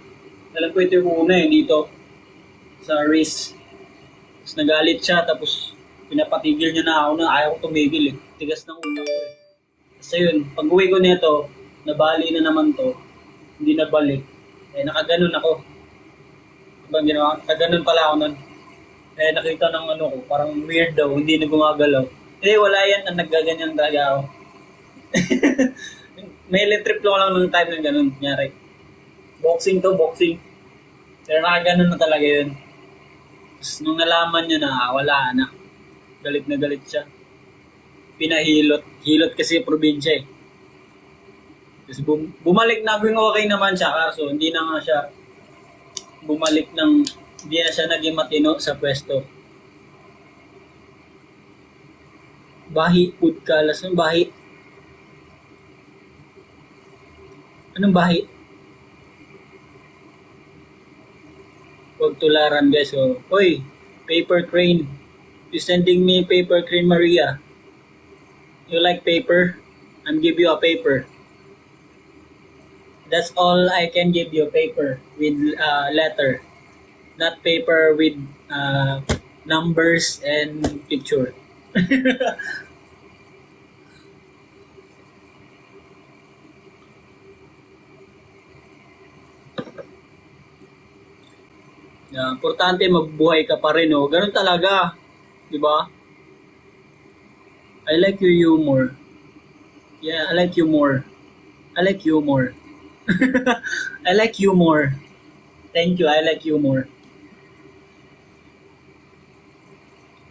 Alam ko ito yung una eh, dito, sa wrist. Tapos nagalit siya, tapos pinapatigil niya na ako na ayaw ko tumigil eh. Tigas ng ulo ko eh. Kasi yun, pag uwi ko nito, nabali na naman to, hindi nabalik. Eh, nakaganon ako. Ibang ginawa, nakaganon pala ako nun. Eh, nakita ng ano ko, parang weird daw, hindi na gumagalaw. Eh, wala yan, na naggaganyan talaga ako. May trip ko lang ng time na ganun, nyari. Boxing to, boxing. Pero nakaganon na talaga yun. Tapos nung nalaman niya na, wala na. Galit na galit siya. Pinahilot. Hilot kasi probinsya eh. Tapos bumalik na kung okay naman siya. Kaso hindi na nga siya bumalik ng, hindi na siya naging matino sa pwesto. Bahi, food kalas. Anong bahi? Anong bahi? Huwag tularan guys. So, oy, paper crane. You sending me paper crane Maria. You like paper? I'm give you a paper. That's all I can give you, paper with letter. Not paper with numbers and picture. Importante magbuhay ka pa rin, oh. Ganun talaga. 'Di ba? I like your humor. Yeah, I like humor. I like humor. I like humor. Thank you, I like humor.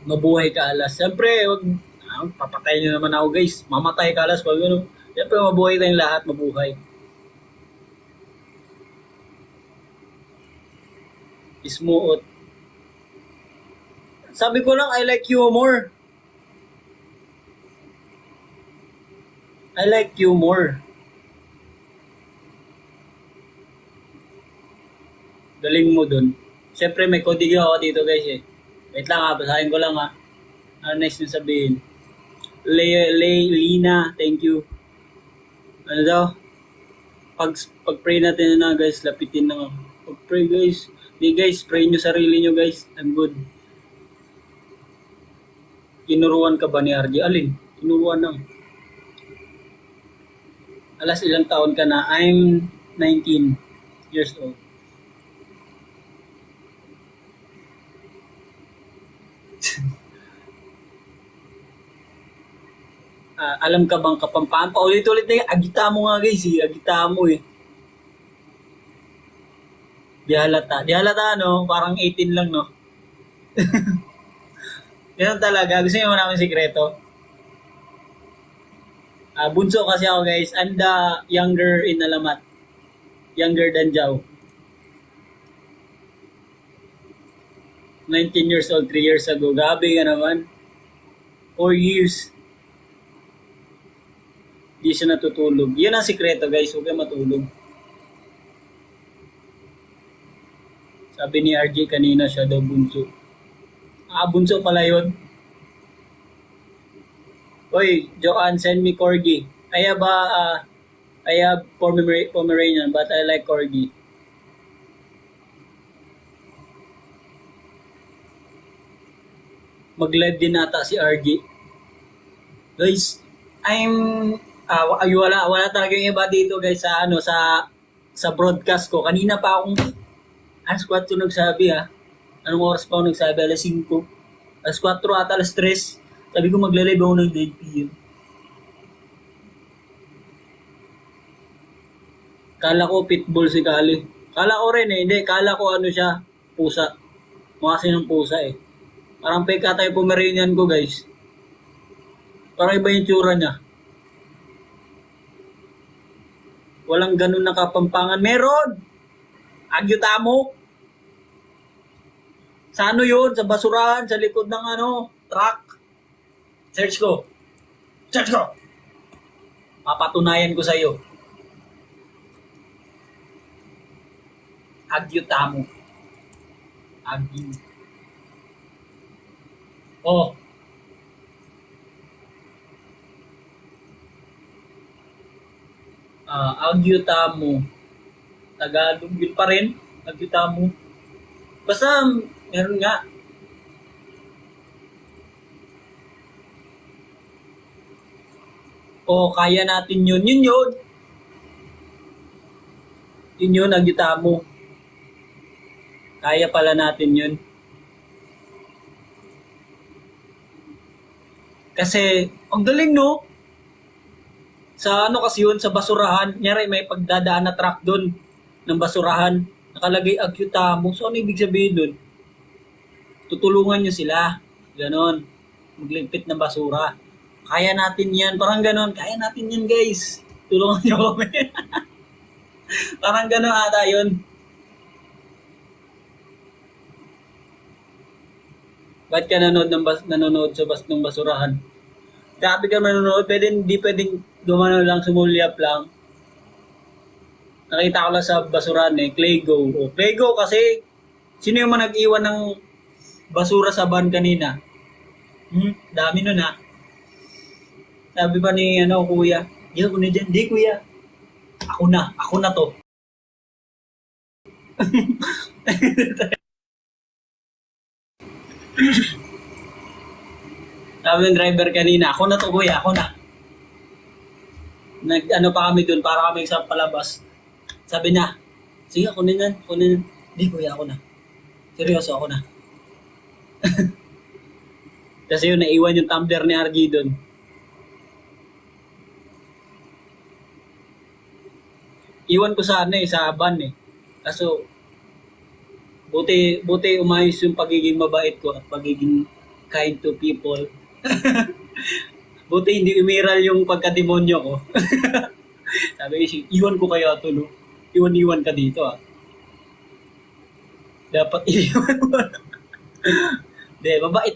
Mabuhay ka alas. Siyempre, wag papatay niyo naman ako guys. Mamatay ka alas pag ano. Siyempre mabuhay tayong lahat, mabuhay. Smooth. Sabi ko lang, I like humor. I like humor. Galing mo dun. Siyempre may kodigo ako dito guys eh. Wait lang ha, basahin ko lang ha. Ano next nyo sabihin? Lina, thank you. Ano daw? Pag-pray natin na guys, lapitin na. Pag-pray guys. Di guys, pray nyo sarili nyo guys. I'm good. Tinuruan ka ba ni RJ? Alin? Tinuruan lang. Alas ilang taon ka na? I'm 19 years old. Alam ka bang Kapampangan? Paulit-ulit na yung agita mo nga guys eh. Agita mo eh. Di halata. Di halata no? Parang 18 lang no? Ganun talaga. Gusto niyo namin sikreto? Bunso kasi ako guys. I'm the younger in Alamat. Younger than Jao. 19 years old, 3 years ago. Gabi ka naman. 4 years. Di siya natutulog. Yun ang sikreto guys. Huwag kayo matulog. Sabi ni RJ kanina siya daw bunso. Bunso pala yun. Oy, Joanne, send me corgi. I have Pomeranian, but I like corgi. Mag-live din nata si RJ. Guys, wala talaga yung iba dito guys sa broadcast ko. Kanina pa akong alas 4 nagsabi ha. Anong oras pa ako nagsabi? Alas 5. Alas 4 at alas 3. Sabi ko magla-live ako ng 9 p.m. Kala ko pitbull si Kali. Kala ko rin eh. Hindi, kala ko ano siya. Pusa. Mukha kasi ng pusa eh. Parang fake ata yung Pomeranian ko guys. Parang iba yung tsura niya. Walang ganun na Kapampangan. Meron! Agyutamo. Sa ano yun? Sa basurahan, sa likod ng truck. Search ko. Papatunayan ko sa'yo. Agyutamo. Agyu. Oh. Agyutamo. Tagalog yun pa rin. Agyutamo. Basta, meron nga. Kaya natin yun. Yun. Yun, agyutamo. Kaya pala natin yun. Kasi, ang galing no? Sa kasi yun, sa basurahan. Nyari, may pagdadaan na truck doon ng basurahan. Nakalagay agyutamo. So, ano ibig sabihin doon? Tutulungan nyo sila. Ganon. Magligpit ng basura. Kaya natin yan. Parang ganon. Kaya natin yan, guys. Tulungan nyo kami. Parang ganon ata yun. Ba't ka nanonood sa ng basurahan? Grabe ka manonood. Hindi pwedeng gumano lang, sumulyap lang. Nakita ko lang sa basurahan eh. Claygo. Claygo kasi, sino yung nag-iwan ng basura sa van kanina? Dami nun ha. Sabi pa ni kuya, di ako na dyan. Di kuya. Ako na to. Sabi ng driver kanina, ako na to kuya, ako na. Pa kami dun, para kami sa palabas. Sabi na, sige ako na yan. Di kuya, ako na. Seryoso, ako na. Kasi yun, naiwan yung tumbler ni RG dun. Iwan ko sa van eh. Kaso, buti umayos yung pagiging mabait ko at pagiging kind to people. Buti hindi umiral yung pagkademonyo ko. Sabi ko, iwan ko kaya ito, no? Iwan ka dito, ah. Dapat iniwan mo. Hindi, mabait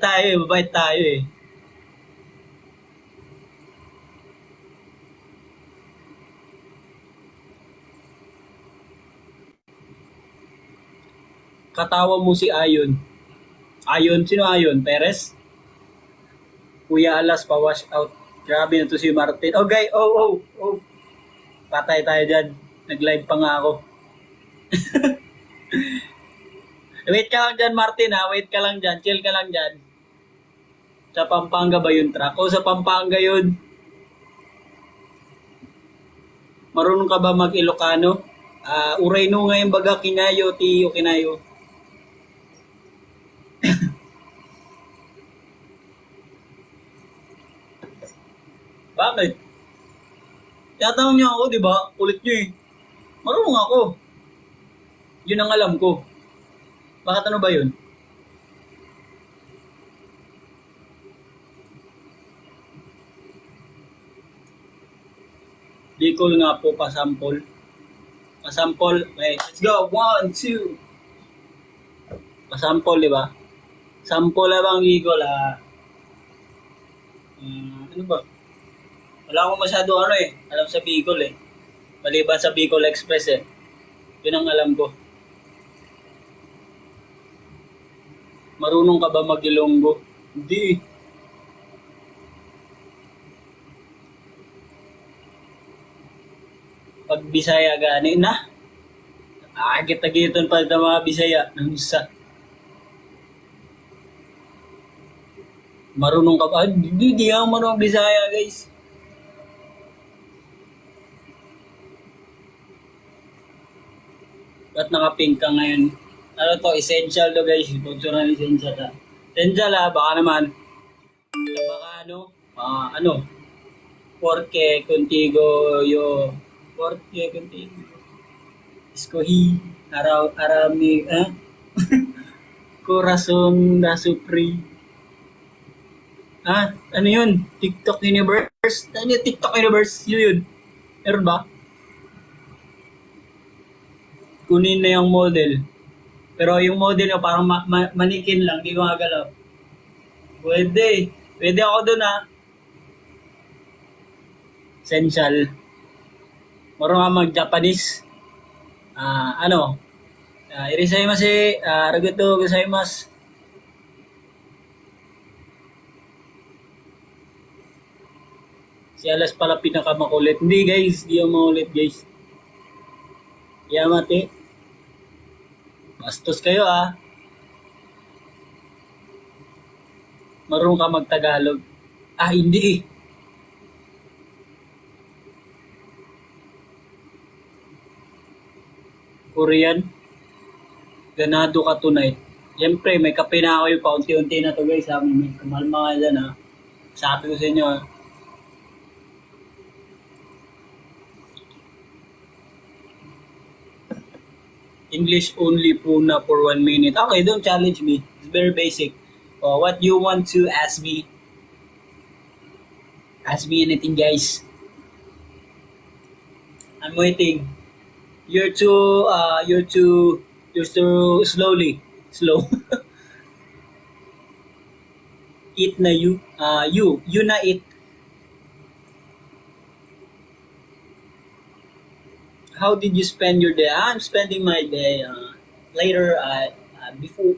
tayo eh. Katawa mo si Ayon. Ayon, sino Ayon? Perez? Kuya Alas, pa-wash out. Grabe na to si Martin. Oh, guy, oh. Patay tayo dyan. Nag-live pa nga ako. Wait ka lang dyan, Martin ha. Wait ka lang dyan. Chill ka lang dyan. Sa Pampanga ba yung truck? O sa Pampanga yun. Marunong ka ba mag-Ilocano? Uray no ngayon baga kinayo, tiyo kinayo. Bakit? Tinatanong niyo ako, di ba? Kulit niyo eh. Marunong ako. Yun ang alam ko. Bakit ano ba yun? Bicol nga po, pasampol. Pasampol. Okay, let's go. 1, 2. Pasampol, di ba? Sampol na bang Bicol, ano ba? Wala akong masyado alam sa Bicol eh. Maliban sa Bicol Express eh. Yun ang alam ko. Marunong ka ba mag-Ilonggo? Hindi. Pag Bisaya gani na. Agit-agiton pa ng mga Bisaya. Nang isa. Marunong ka ba? Hindi ako marunong Bisaya guys. Ba't naka-pink ka ngayon? Ano to? Essential to guys. Sponsor na essential ha. Essential ha. Baka naman. Baka ano? Porque contigo yo. Porque contigo. Escogí. Arami. Corazon na supri. Ano yun? TikTok Universe? Ano yung TikTok Universe? Yun. Meron ba? Kunin na yung model. Pero yung model yung parang manikin lang, di gumagalaw. Pwede. Pwede ako dun Essential. Marunong ka mag-Japanese. Irisaimase, arigatou gozaimasu. Si Alas pala pinakamakulit. Hindi guys, di yung makulit guys. Yamate. Bastos kayo Marunong ka mag-Tagalog. Hindi. Korean. Ganado ka tonight. Siyempre, may kape na ako yung paunti-unti na to guys. May kamalma nga dyan Sabi ko sa inyo English only po na for 1 minute. Okay, don't challenge me. It's very basic. What you want to ask me? Ask me anything, guys. I'm waiting. You're too slow. Eat na you. You na eat. How did you spend your day? I'm spending my day later. Before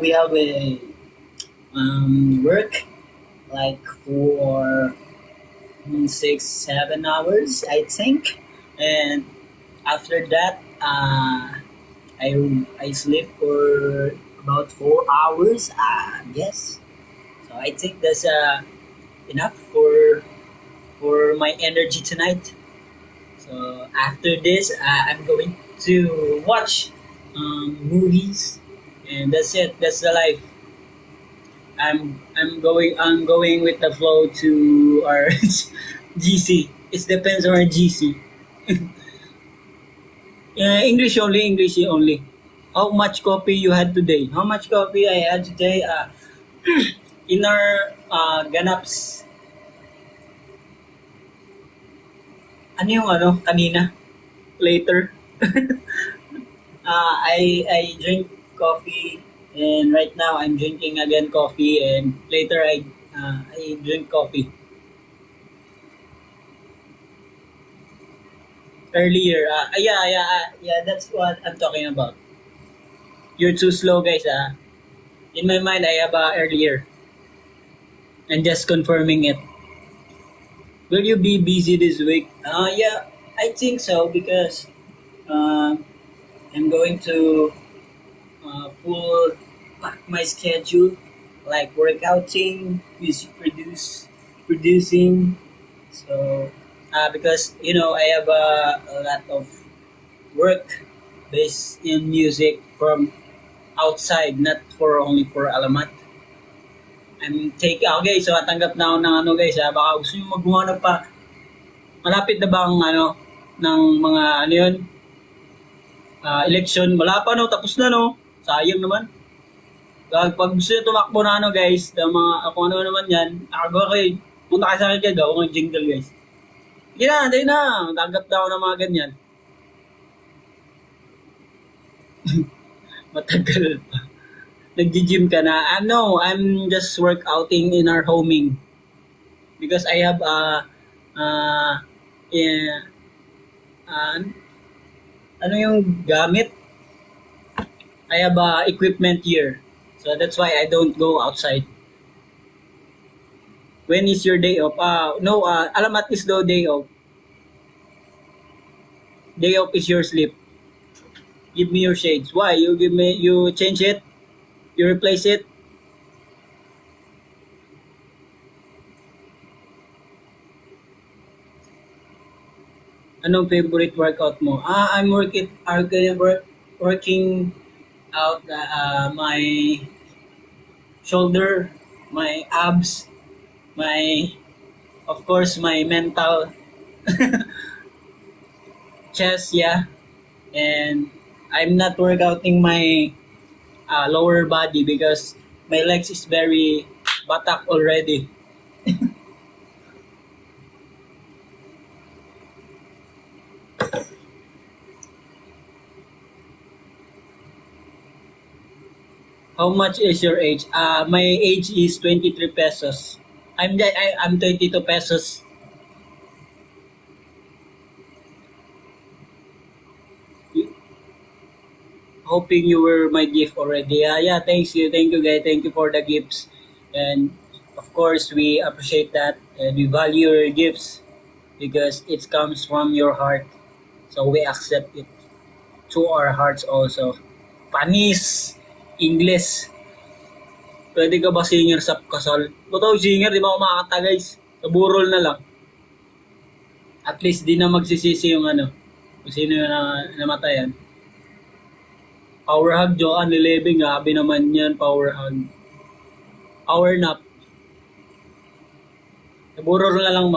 we have a work like for 6-7 hours, I think, and after that, I sleep for about 4 hours, I guess. So I think that's enough for my energy tonight. So after this, I'm going to watch movies, and that's it. That's the life. I'm going with the flow to our GC. It depends on our GC. English only. How much coffee you had today? How much coffee I had today? In our ganaps. Ano yung kanina? Later. I drink coffee, and right now I'm drinking again coffee, and later I drink coffee. Earlier, yeah, that's what I'm talking about. You're too slow, guys. In my mind, I have earlier. I'm just confirming it. Will you be busy this week? Yeah, I think so because uh, I'm going to full pack my schedule, like workouting, producing. So, because I have a lot of work based in music from outside, not for only for Alamat. Okay, so tanggap na ako ng guys, baka gusto nyo magbumanap pa. Malapit na bang ng mga yun, election? Wala pa no, tapos na no. Sayang naman. Pag gusto nyo tumakbo na guys, ng mga, kung ano naman yan, nakagawa kayo, punta kayo sa akin kayo, gawa ng jingle guys. Sige na, tayo na. Tanggap na ako ng mga ganyan. Matagal pa. Nag-gym ka na? No, I'm just workouting in our homing. Because I have yeah, uh, ano yung gamit? I have equipment here. So that's why I don't go outside. When is your day off? No, Alamat is the day off. Day off is your sleep. Give me your shades. Why? You change it? You replace it? Anong favorite workout mo? I'm working out my shoulder, my abs, my of course my mental chest, yeah. And I'm not workouting my lower body because my legs is very batak already. How much is your age? My age is 23 pesos. I'm 22 pesos. Hoping you were my gift already. Yeah, thank you guys, thank you for the gifts, and of course we appreciate that and we value your gifts because it comes from your heart. So we accept it to our hearts also. Panis, English. Pwede ka ba singer sa kasal? Totoo singer, di ba ako makakanta guys? Sa burol na lang. At least di na magsisisi yung kung sino yung namatayan. Power hug, Joanne Lelebing, grabe naman yan, power hug. Power nap. Sa burol na lang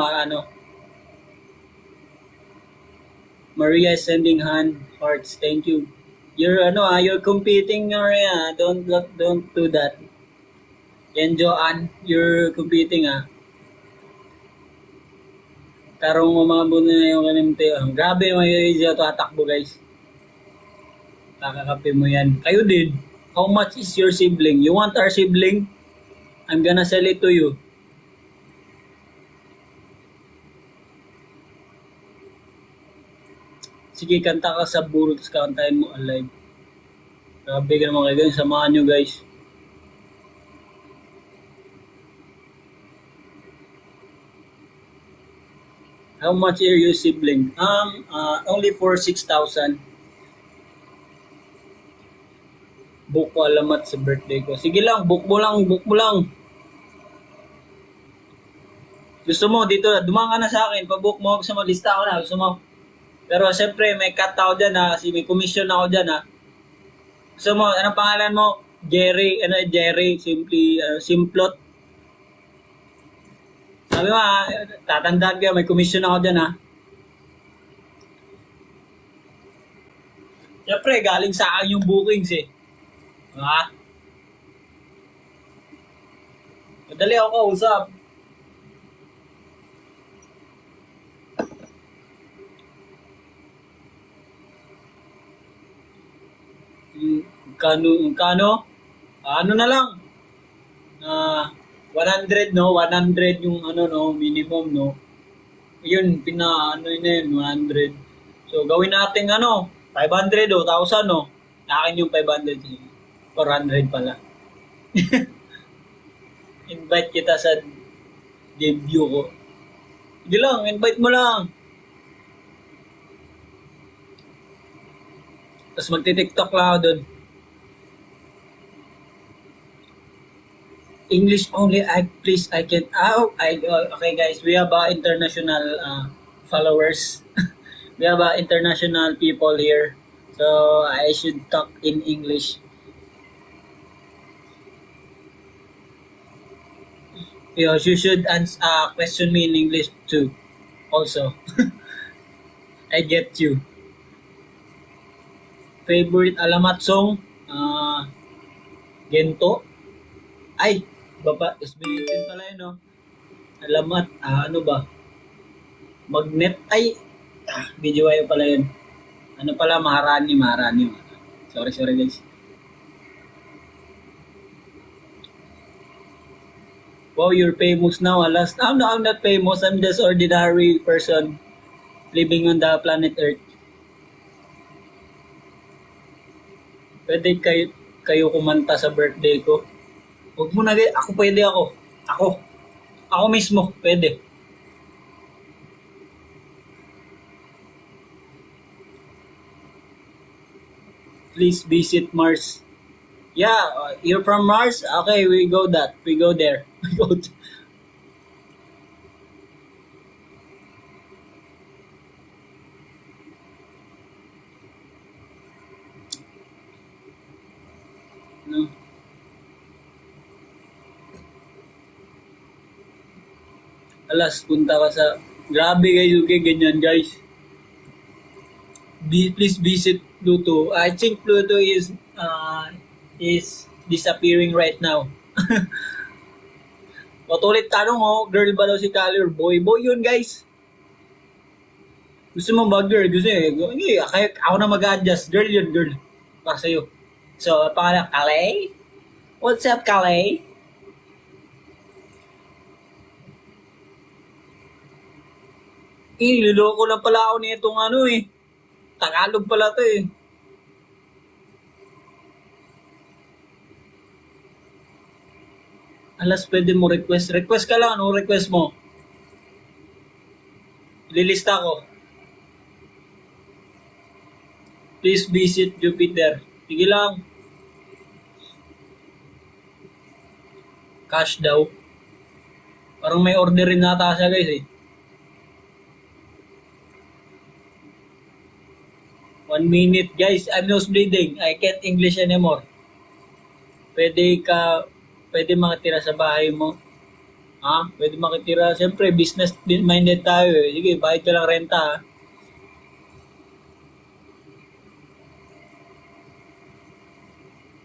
Maria is sending hand hearts, thank you. You're competing, Maria. Don't do that. Yan, Joanne, you're competing Karong umabot na yung kanimte. Grabe, may tatakbo guys. Kakakape mo yan. Kayo din. How much is your sibling? You want our sibling? I'm gonna sell it to you. Sige, kanta ka sa burol, tapos kantahin mo alive. Grabe ka naman kayo guys. Samahan nyo guys. How much are your sibling? Only for 6,000. Book ko alamat sa birthday ko. Sige lang, book mo lang. Gusto mo dito, dumang ka na sa akin. Pa-book mo, gusto mo, lista ko na. Gusto mo. Pero siyempre, may cut ako dyan kasi may commission ako dyan Gusto mo, anong pangalan mo? Jerry, Simplot. Sabi mo tatandaan ka, may commission ako dyan Siyempre, galing sa akin yung bookings Madali ako kausap. Kano? Ano na lang? 100 no, 100 yung ano no, minimum no. Yun, ano na yun, 100. So, gawin natin ano, 500 o 1,000 no. Akin yung 500, 400 pala. Invite kita sa debut ko. Sige lang, invite mo lang. Tapos magti-TikTok lang ako dun. English only, I can, okay guys, we have international followers. We have international people here. So, I should talk in English. You should question me in English too. Also. I get you. Favorite alamat song? Gento? Ay, baba, SB18 pala yun, no? Alamat, ano ba? Magnet, ay, BGY pala yun. Ano pala, Maharani. Sorry guys. Wow, you're famous now, alas. No, I'm not famous. I'm just ordinary person living on the planet Earth. Pwede kayo kumanta sa birthday ko. Huwag mo na, ako pwede ako. Ako mismo, pwede. Please visit Mars. Yeah, you're from Mars? Okay, we go there. We go no. Alas, punta ka sa... Grabe guys, okay, ganyan guys. Please visit Pluto. I think Pluto is disappearing right now. Ulit tanong girl ba daw si Kali or boy? Boy yun guys. Gusto mo ba girl? Gusto niyo? Ako na mag-adjust. Girl yun, girl. Para sa'yo. So, pangalan, Kali? What's up, Kali? Niloloko lang pala ako nitong Tagalog pala to eh. Alas, pwede mo request. Request ka lang, ano request mo? Lilista ko. Please visit Jupiter. Sige lang. Cash daw. Parang may order rin nata siya guys eh. 1 minute guys, I'm nose bleeding. I can't English anymore. Pwede makatira sa bahay mo. Pwede makatira. Siyempre, business minded tayo eh. Sige, bayad ka lang renta ha.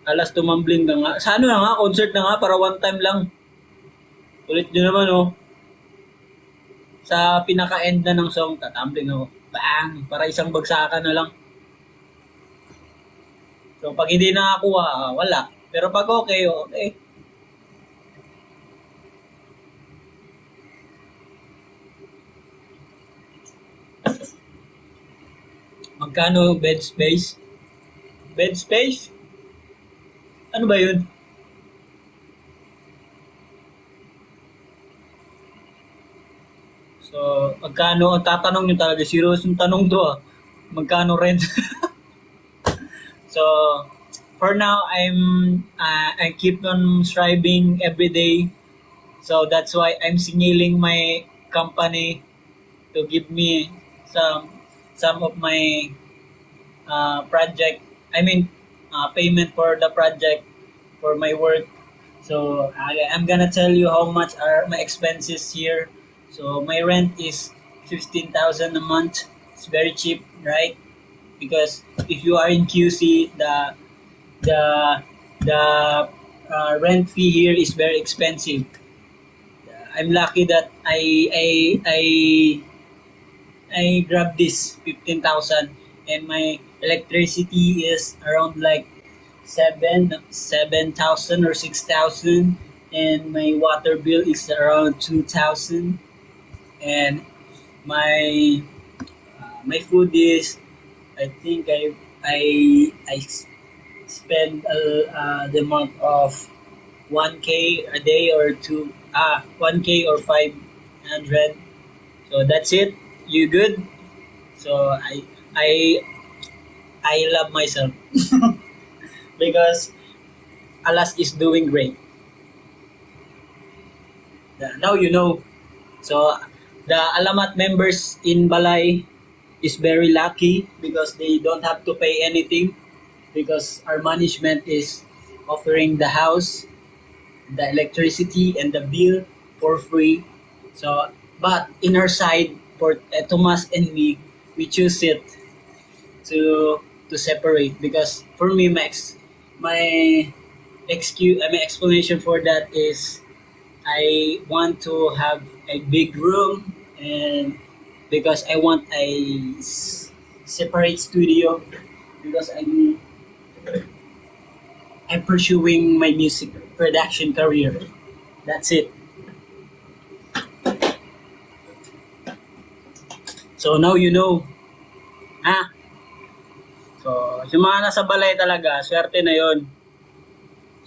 Alas, tumambling ka nga. Sa ano na nga, concert na nga, para one time lang. Ulit nyo naman Sa pinaka-end na ng song, tatambling ako. Bang! Para isang bagsakan na lang. So, pag hindi nakakuha, wala. Pero pag okay. Magkano bed space? Bed space? Ano ba yun? So, magkano? Tatanong nyo talaga. Serious yung tanong to Magkano rent? So, for now, I keep on striving every day. So, that's why I'm signaling my company to give me some of my project. Payment for the project for my work. So, I'm gonna tell you how much are my expenses here. So, my rent is 15,000 a month. It's very cheap, right? Because if you are in QC, the rent fee here is very expensive. I'm lucky that I grabbed this 15,000, and my electricity is around like 7,000 or 6,000, and my water bill is around 2,000, and my my food is, I think I spend the amount of 1k a day or 1k or 500. So that's it. You good? So I love myself because Alas is doing great. Now you know. So the Alamat members in Balay is very lucky because they don't have to pay anything because our management is offering the house, the electricity, and the bill for free. So, but in our side, for Tomas and me, we choose it to separate because for me, my my explanation for that is I want to have a big room, and because I want a separate studio because I'm pursuing my music production career. That's it. So now you know. Ha? So, yung mga nasa balay talaga, swerte na yon.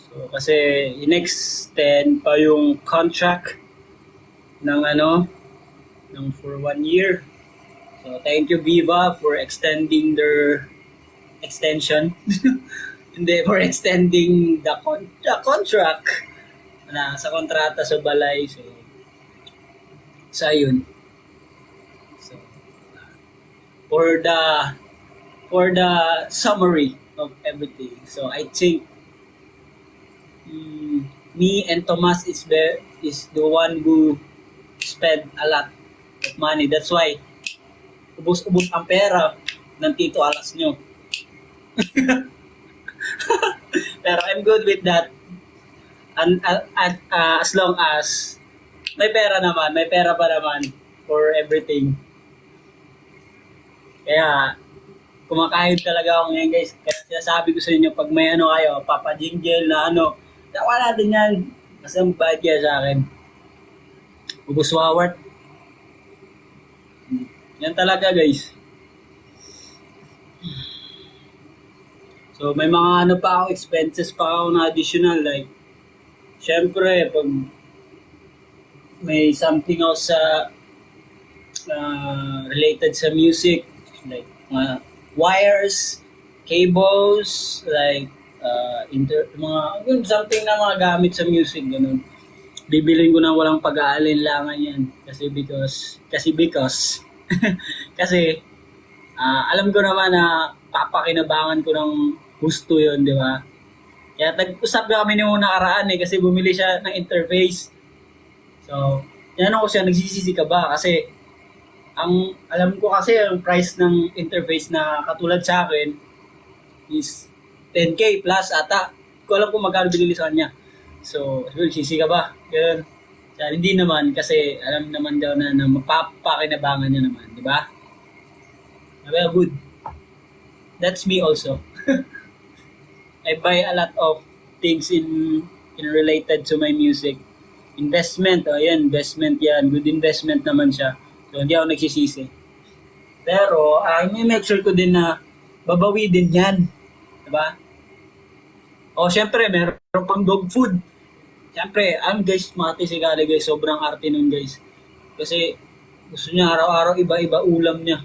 So, kasi in-extend pa yung contract ng for 1 year. So, thank you Viva for extending their extension. Hindi, for extending the contract na sa kontrata sa balay. So yun. So, for the summary of everything. So, I think me and Tomas is the one who spend a lot of money. That's why ubos-ubos ang pera ng Tito Alas nyo. Pero I'm good with that. And as long as may pera pa naman for everything. Kaya kumakain talaga ako ngayon guys. Kaya sinasabi ko sa inyo pag may kayo, papa-jingle na tawa natin yan. Kasi ang bayad kaya sa akin. Ubus wawart. Yan talaga guys. So may mga pa ako, expenses pa ako na additional, like syempre pag may something else sa related sa music, like wires, cables, like something na mga gamit sa music, ganun. Bibilin ko na walang pag-aalinlangan yan because kasi alam ko naman na papakinabangan ko ng gusto yun, di ba? Kaya nag-usap kami nung nakaraan kasi bumili siya ng interface. So, tinanong ko siya, nagsisisi ka ba? Kasi, alam ko kasi ang price ng interface na katulad sa akin is 10k plus ata. Hindi ko alam kung magkano binili sa kanya. So, sisi ka ba? Yun. So, hindi naman kasi alam naman daw na mapapakinabangan niya naman, di ba? Well, good. That's me also. I buy a lot of things in related to my music. Investment, investment yan. Good investment naman siya. So, hindi ako nagsisisi. Pero, may make sure ko din na babawi din yan. Diba? O, syempre, meron pang dog food. Syempre, guys, mati si Kali, guys. Sobrang arte nun, guys. Kasi, gusto niya araw-araw iba-iba ulam niya.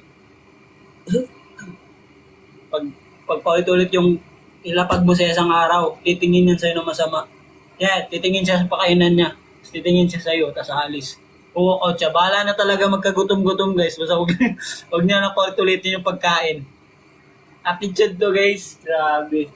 Pag paulit-ulit yung ilapag mo sa isang araw, titingin yan sa'yo na masama. Yeah, titingin siya sa pakainan niya. Titingin siya sa'yo, tapos alis. Oo, siya. Bahala na talaga magkagutom-gutom, guys. Basta huwag niya na paulit-ulitin yung pagkain. Attitude to, guys. Grabe.